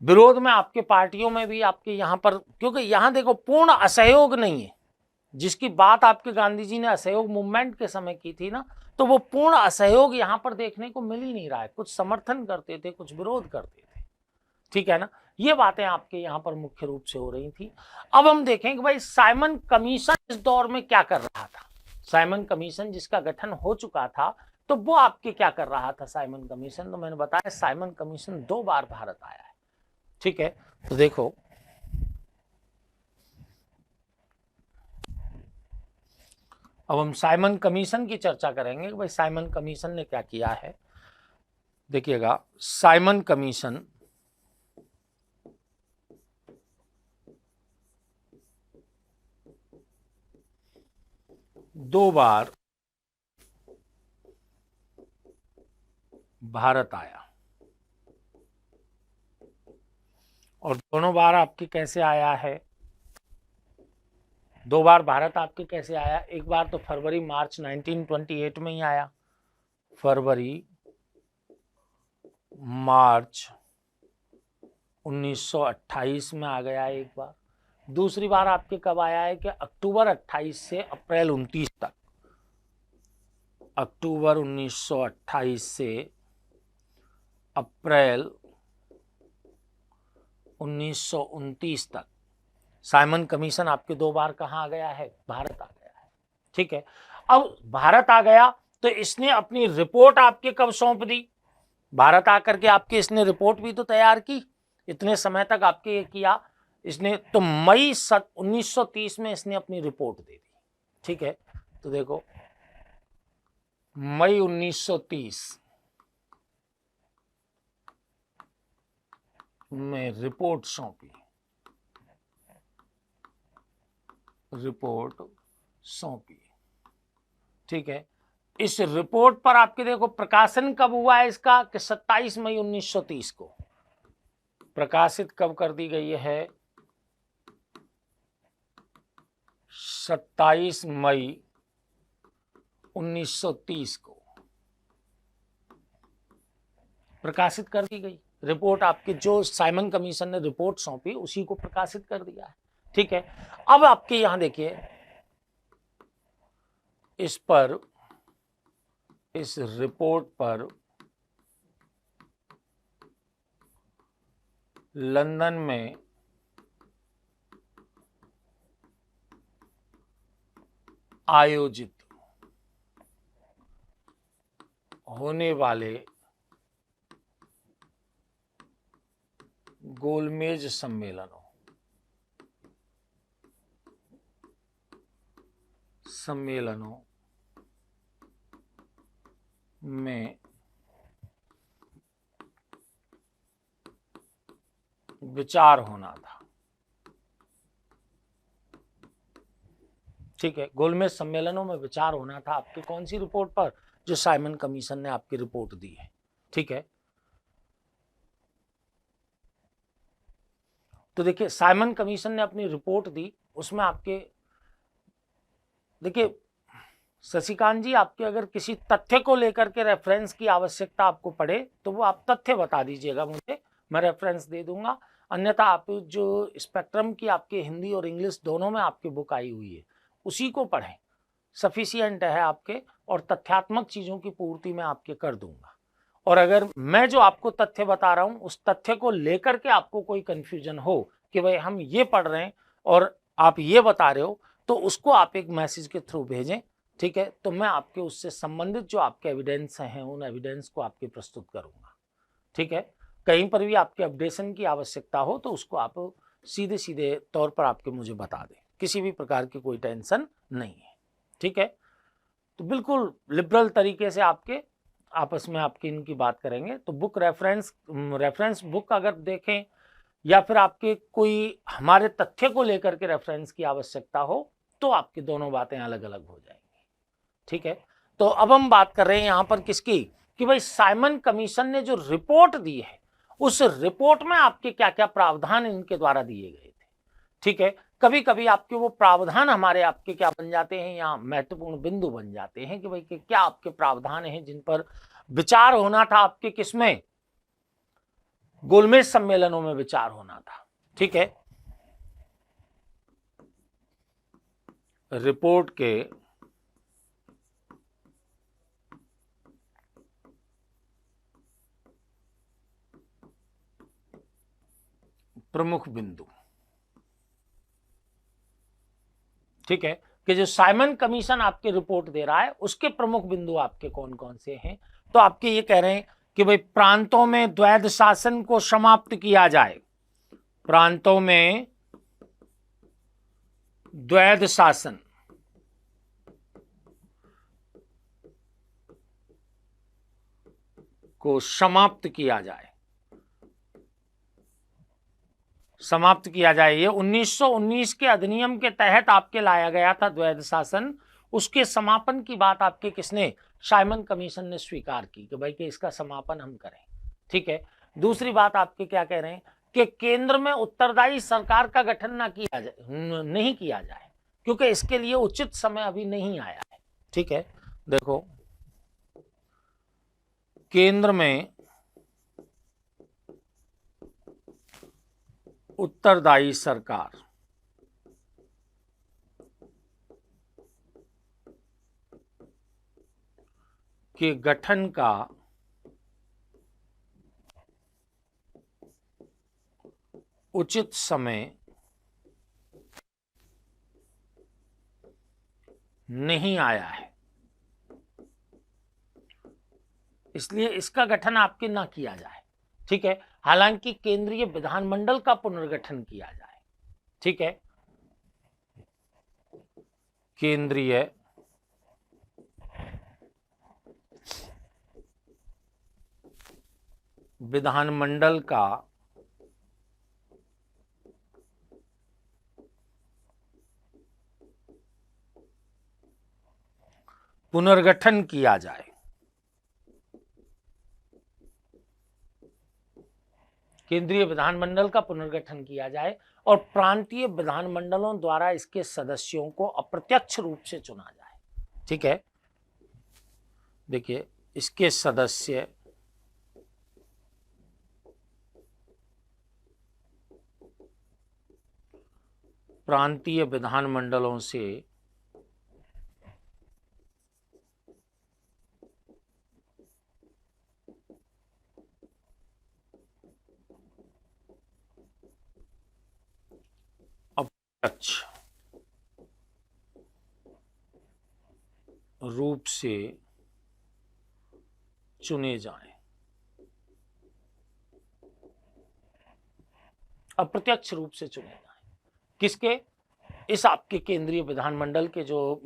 विरोध में आपके पार्टियों में भी आपके यहाँ पर, क्योंकि यहाँ देखो पूर्ण असहयोग नहीं है, जिसकी बात आपके गांधी जी ने असहयोग मूवमेंट के समय की थी ना, तो वो पूर्ण असहयोग यहाँ पर देखने को मिल ही नहीं रहा है, कुछ समर्थन करते थे, कुछ विरोध करते थे। ठीक है ना, ये बातें आपके यहाँ पर मुख्य रूप से हो रही थी। अब हम देखें कि भाई साइमन कमीशन इस दौर में क्या कर रहा था। साइमन कमीशन जिसका गठन हो चुका था, तो वो आपके क्या कर रहा था साइमन कमीशन, तो मैंने बताया साइमन कमीशन 2 बार भारत आया है। ठीक है, तो देखो अब हम साइमन कमीशन की चर्चा करेंगे कि भाई साइमन कमीशन ने क्या किया है। देखिएगा, साइमन कमीशन दो बार भारत आया, और दोनों बार आपके कैसे आया है, 2 बार भारत आपके कैसे आया, एक बार तो फरवरी मार्च 1928 में ही आया, फरवरी मार्च 1928 में आ गया एक बार। दूसरी बार आपके कब आया है कि अक्टूबर 28 से अप्रैल 29 तक, अक्टूबर 1928 से अप्रैल 1929 तक साइमन कमीशन आपके 2 बार कहाँ आ गया है, भारत आ गया है। ठीक है, अब भारत आ गया तो इसने अपनी रिपोर्ट आपके कब सौंप दी, भारत आकर के आपके इसने रिपोर्ट भी तो तैयार की, इतने समय तक आपके ये किया इसने, तो मई 1930 में इसने अपनी रिपोर्ट दे दी। ठीक है, तो देखो मई 1930 में रिपोर्ट सौंपी, रिपोर्ट सौंपी। ठीक है, इस रिपोर्ट पर आपके देखो प्रकाशन कब हुआ है इसका कि 27 मई 1930 को प्रकाशित कब कर दी गई है, 27 मई 1930 को प्रकाशित कर दी गई रिपोर्ट, आपके जो साइमन कमीशन ने रिपोर्ट सौंपी उसी को प्रकाशित कर दिया है। ठीक है, अब आपके यहां देखिए इस पर, इस रिपोर्ट पर लंदन में आयोजित होने वाले गोलमेज सम्मेलनों में विचार होना था। ठीक है, गोलमेज सम्मेलनों में विचार होना था आपकी कौन सी रिपोर्ट पर, जो साइमन कमीशन ने आपकी रिपोर्ट दी है। ठीक है, तो देखिए साइमन कमीशन ने अपनी रिपोर्ट दी, उसमें आपके देखिए शशिकांत जी, आपके अगर किसी तथ्य को लेकर के रेफरेंस की आवश्यकता आपको पड़े तो वो आप तथ्य बता दीजिएगा मुझे, मैं रेफरेंस दे दूंगा। अन्यथा आप जो स्पेक्ट्रम की आपके हिंदी और इंग्लिश दोनों में आपकी बुक आई हुई है उसी को पढ़ें, सफिशियंट है आपके, और तथ्यात्मक चीज़ों की पूर्ति मैं आपके कर दूंगा। और अगर मैं जो आपको तथ्य बता रहा हूं उस तथ्य को लेकर के आपको कोई कंफ्यूजन हो कि भाई हम ये पढ़ रहे हैं और आप ये बता रहे हो, तो उसको आप एक मैसेज के थ्रू भेजें। ठीक है, तो मैं आपके उससे संबंधित जो आपके एविडेंस हैं उन एविडेंस को आपके प्रस्तुत करूंगा। ठीक है, कहीं पर भी आपके अपडेशन की आवश्यकता हो तो उसको आप सीधे सीधे तौर पर आपके मुझे बता दें, किसी भी प्रकार की कोई टेंशन नहीं है। ठीक है, तो बिल्कुल लिबरल तरीके से आपके आपस में आपकी इनकी बात करेंगे। तो बुक रेफरेंस बुक अगर देखें या फिर आपके कोई हमारे तथ्य को लेकर के रेफरेंस की आवश्यकता हो तो आपकी दोनों बातें अलग अलग हो जाएंगी। ठीक है, तो अब हम बात कर रहे हैं यहां पर किसकी, कि भाई साइमन कमीशन ने जो रिपोर्ट दी है उस रिपोर्ट में आपके क्या क्या प्रावधान इनके द्वारा दिए गए थे। ठीक है, कभी कभी आपके वो प्रावधान हमारे आपके क्या बन जाते हैं, यहाँ महत्वपूर्ण बिंदु बन जाते हैं कि भाई कि क्या आपके प्रावधान हैं जिन पर विचार होना था आपके किसमें, गोलमेज सम्मेलनों में विचार होना था। ठीक है, रिपोर्ट के प्रमुख बिंदु, ठीक है, कि जो साइमन कमीशन आपके रिपोर्ट दे रहा है उसके प्रमुख बिंदु आपके कौन कौन से हैं। तो आपके ये कह रहे हैं कि भाई प्रांतों में द्वैध शासन को समाप्त किया जाए, प्रांतों में द्वैध शासन को समाप्त किया जाए, समाप्त किया जाए। ये 1919 के अधिनियम के तहत आपके लाया गया था द्वैध शासन, उसके समापन की बात आपके किसने, साइमन कमीशन ने स्वीकार की कि भाई कि इसका समापन हम करें। ठीक है, दूसरी बात आपके क्या कह रहे हैं कि केंद्र में उत्तरदायी सरकार का गठन ना किया जाए, नहीं किया जाए, क्योंकि इसके लिए उचित समय अभी नहीं आया है। ठीक है, देखो केंद्र में उत्तरदायी सरकार के गठन का उचित समय नहीं आया है, इसलिए इसका गठन आपके ना किया जाए। ठीक है, हालांकि केंद्रीय विधानमंडल का पुनर्गठन किया जाए। ठीक है, केंद्रीय विधानमंडल का पुनर्गठन किया जाए, केंद्रीय विधानमंडल का पुनर्गठन किया जाए और प्रांतीय विधानमंडलों द्वारा इसके सदस्यों को अप्रत्यक्ष रूप से चुना जाए। ठीक है, देखिए इसके सदस्य प्रांतीय विधानमंडलों से अप्रत्यक्ष रूप से चुने जाएं, अप्रत्यक्ष रूप से चुने जाएं। किसके, इस आपके केंद्रीय विधानमंडल के जो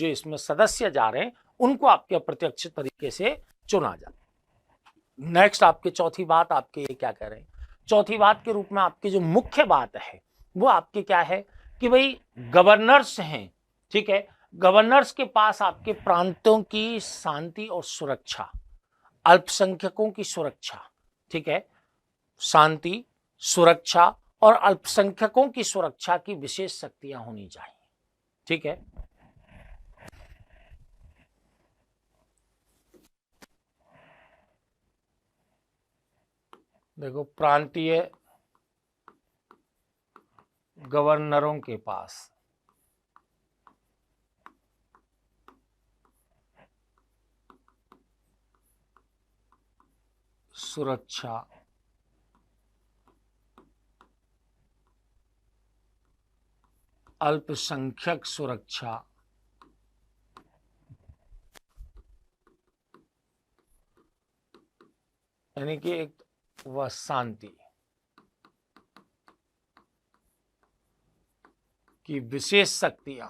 इसमें सदस्य जा रहे हैं उनको आपके अप्रत्यक्ष तरीके से चुना जाए। नेक्स्ट आपके चौथी बात आपके ये क्या कह रहे हैं, चौथी बात के रूप में आपकी जो मुख्य बात है वो आपके क्या है कि भाई गवर्नर्स हैं। ठीक है। गवर्नर्स के पास आपके प्रांतों की शांति और सुरक्षा, अल्पसंख्यकों की सुरक्षा, ठीक है, शांति, सुरक्षा और अल्पसंख्यकों की सुरक्षा की विशेष शक्तियां होनी चाहिए, ठीक है। देखो, प्रांतीय गवर्नरों के पास सुरक्षा, अल्पसंख्यक सुरक्षा, यानी कि एक वह शांति की विशेष शक्तियां,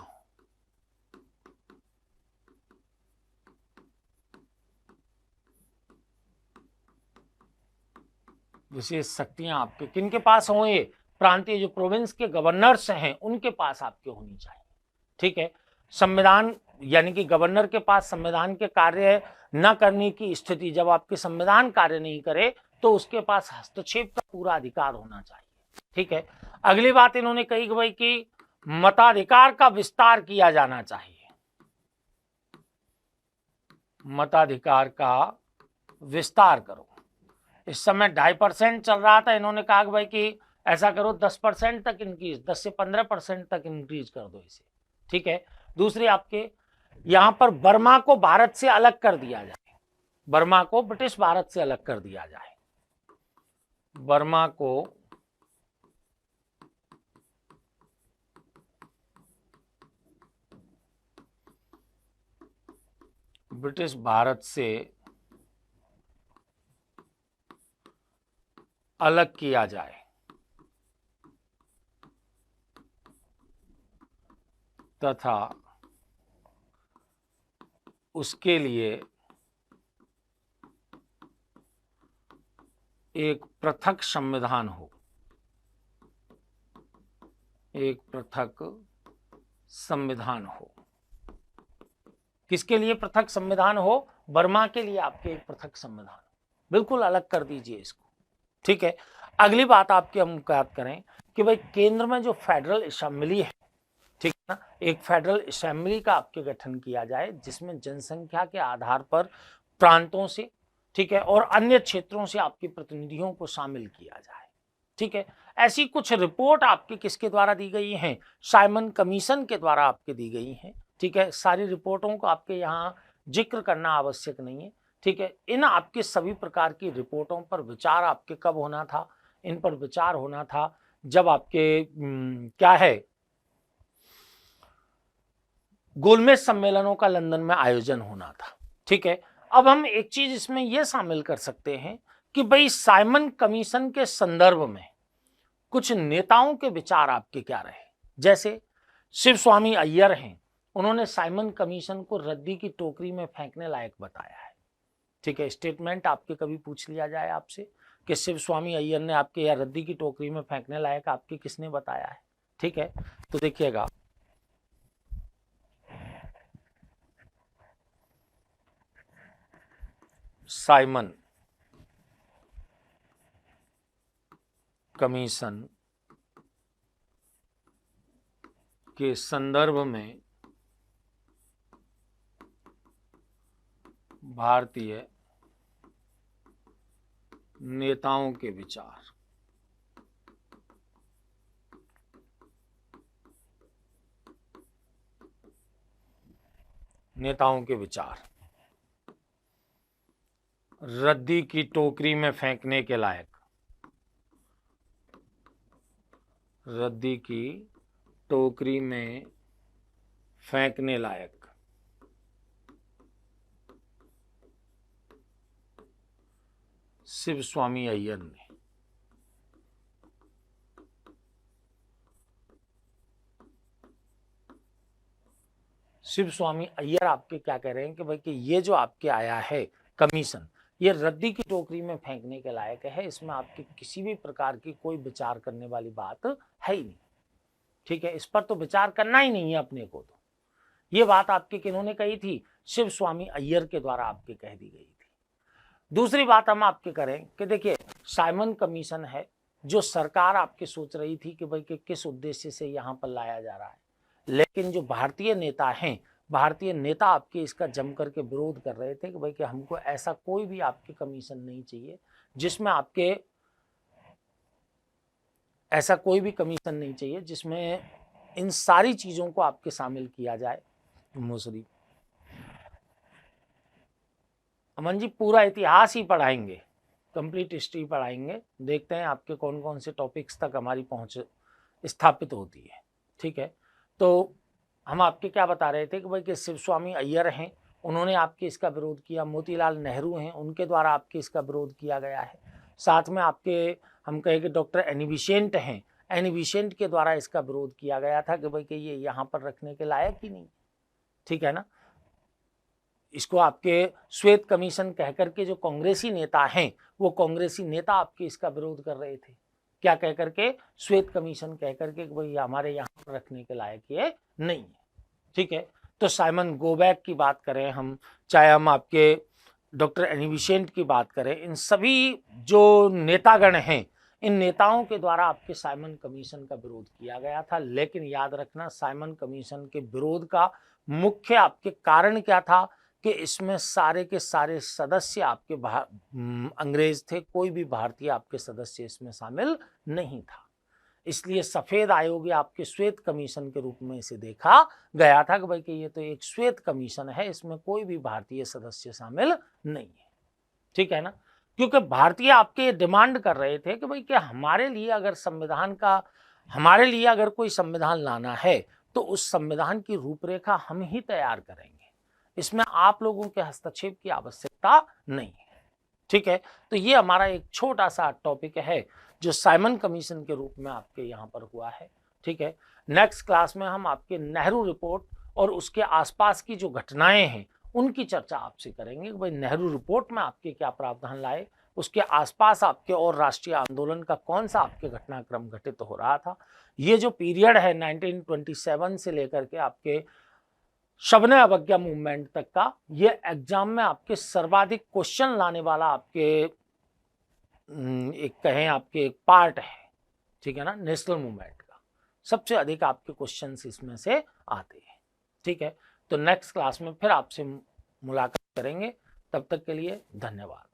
विशेष शक्तियां आपके किनके पास हो? ये प्रांतीय जो प्रोविंस के गवर्नर्स हैं उनके पास आपके होनी चाहिए, ठीक है। संविधान, यानी कि गवर्नर के पास संविधान के कार्य न करने की स्थिति, जब आपके संविधान कार्य नहीं करे तो उसके पास हस्तक्षेप का पूरा अधिकार होना चाहिए, ठीक है। अगली बात इन्होंने कही कि भाई कि मताधिकार का विस्तार किया जाना चाहिए, मताधिकार का विस्तार करो। इस समय 2.5% चल रहा था, इन्होंने कहा कि भाई कि ऐसा करो 10% तक इंक्रीज, 10 से 15% तक इंक्रीज कर दो इसे, ठीक है। दूसरी आपके यहां पर बर्मा को भारत से अलग कर दिया जाए, बर्मा को ब्रिटिश भारत से अलग कर दिया जाए, बर्मा को ब्रिटिश भारत से अलग किया जाए तथा उसके लिए एक पृथक संविधान हो, एक पृथक संविधान हो। किसके लिए पृथक संविधान हो? बर्मा के लिए आपके एक पृथक संविधान, बिल्कुल अलग कर दीजिए इसको, ठीक है। अगली बात आपकी हम बात करें कि भाई केंद्र में जो फेडरल असेंबली है, ठीक है ना, एक फेडरल असेंबली का आपके गठन किया जाए जिसमें जनसंख्या के आधार पर प्रांतों से, ठीक है, और अन्य क्षेत्रों से आपके प्रतिनिधियों को शामिल किया जाए, ठीक है। ऐसी कुछ रिपोर्ट आपके किसके द्वारा दी गई हैं? साइमन कमीशन के द्वारा आपके दी गई हैं, ठीक है। सारी रिपोर्टों को आपके यहाँ जिक्र करना आवश्यक नहीं है, ठीक है। इन आपके सभी प्रकार की रिपोर्टों पर विचार आपके कब होना था? इन पर विचार होना था जब आपके क्या है, गोलमेज सम्मेलनों का लंदन में आयोजन होना था, ठीक है। अब हम एक चीज इसमें यह शामिल कर सकते हैं कि भाई साइमन कमीशन के संदर्भ में कुछ नेताओं के विचार आपके क्या रहे। जैसे शिव स्वामी अय्यर हैं, उन्होंने साइमन कमीशन को रद्दी की टोकरी में फेंकने लायक बताया है, ठीक है। स्टेटमेंट आपके कभी पूछ लिया जाए आपसे कि शिव स्वामी अय्यर ने आपके या रद्दी की टोकरी में फेंकने लायक आपके किसने बताया है, ठीक है। तो देखिएगा, साइमन कमीशन के संदर्भ में भारतीय नेताओं के विचार, नेताओं के विचार रद्दी की टोकरी में फेंकने के लायक, रद्दी की टोकरी में फेंकने लायक, शिव स्वामी अय्यर ने शिव स्वामी अय्यर आपके क्या कह रहे हैं कि भाई कि ये जो आपके आया है कमीशन, ये रद्दी की टोकरी में फेंकने के लायक है, इसमें आपके किसी भी प्रकार की कोई विचार करने वाली बात है ही नहीं, ठीक है। इस पर तो विचार करना ही नहीं है अपने को, तो ये बात आपके किन्होंने कही थी? शिव स्वामी अय्यर के द्वारा आपके कह दी गई थी। दूसरी बात हम आपके करें कि देखिए, साइमन कमीशन है जो सरकार आपके सोच रही थी कि भाई कि किस उद्देश्य से यहाँ पर लाया जा रहा है, लेकिन जो भारतीय नेता हैं, भारतीय नेता आपके इसका जम करके विरोध कर रहे थे कि भाई कि हमको ऐसा कोई भी आपके कमीशन नहीं चाहिए जिसमें आपके ऐसा कोई भी कमीशन नहीं चाहिए जिसमें इन सारी चीजों को आपके शामिल किया जाए। मोसरी अमन जी पूरा इतिहास ही पढ़ाएंगे, कंप्लीट हिस्ट्री पढ़ाएंगे, देखते हैं आपके कौन कौन से टॉपिक्स तक हमारी पहुंच स्थापित होती है। ठीक है, तो हम आपके क्या बता रहे थे कि भाई कि शिव स्वामी अय्यर हैं, उन्होंने आपके इसका विरोध किया। मोतीलाल नेहरू हैं, उनके द्वारा आपके इसका विरोध किया गया है। साथ में आपके हम कहें कि डॉक्टर एनी बेसेंट हैं, एनी बेसेंट के द्वारा इसका विरोध किया गया था कि भाई कि ये यहाँ पर रखने के लायक ही नहीं। ठीक है ना, इसको आपके श्वेत कमीशन कह करके जो कांग्रेसी नेता हैं, वो कांग्रेसी नेता आपके इसका विरोध कर रहे थे। क्या कह करके? श्वेत कमीशन कह करके कि भाई हमारे यहाँ पर रखने के लायक ये नहीं है। ठीक है, तो साइमन गोबैक की बात करें हम, चाहे हम आपके डॉक्टर एनी बेसेंट की बात करें, इन सभी जो नेतागण हैं, इन नेताओं के द्वारा आपके साइमन कमीशन का विरोध किया गया था। लेकिन याद रखना, साइमन कमीशन के विरोध का मुख्य आपके कारण क्या था कि इसमें सारे के सारे सदस्य आपके अंग्रेज थे, कोई भी भारतीय आपके सदस्य इसमें शामिल नहीं था। इसलिए सफेद आयोग या आपके श्वेत कमीशन के रूप में इसे देखा गया था कि भाई कि ये तो एक श्वेत कमीशन है, इसमें कोई भी भारतीय सदस्य शामिल नहीं है। ठीक है ना, क्योंकि भारतीय आपके डिमांड कर रहे थे कि भाई कि हमारे लिए अगर कोई संविधान लाना है तो उस संविधान की रूपरेखा हम ही तैयार करेंगे, इसमें आप लोगों के हस्तक्षेप की आवश्यकता नहीं है। ठीक है, तो ये हमारा एक छोटा सा टॉपिक है जो साइमन कमीशन के रूप में आपके यहाँ पर हुआ है। ठीक है, नेक्स्ट क्लास में हम आपके नेहरू रिपोर्ट और उसके आसपास की जो घटनाएं हैं उनकी चर्चा आपसे करेंगे कि भाई नेहरू रिपोर्ट में आपके क्या प्रावधान लाए, उसके आसपास आपके और राष्ट्रीय आंदोलन का कौन सा आपके घटनाक्रम घटित हो रहा था। ये जो पीरियड है 1927 से लेकर के आपके शबने अवज्ञा मूवमेंट तक का, ये एग्जाम में आपके सर्वाधिक क्वेश्चन लाने वाला आपके एक कहें आपके एक पार्ट है। ठीक है ना, नेशनल मूवमेंट का सबसे अधिक आपके क्वेश्चंस इसमें से आते हैं। ठीक है, तो नेक्स्ट क्लास में फिर आपसे मुलाकात करेंगे, तब तक के लिए धन्यवाद।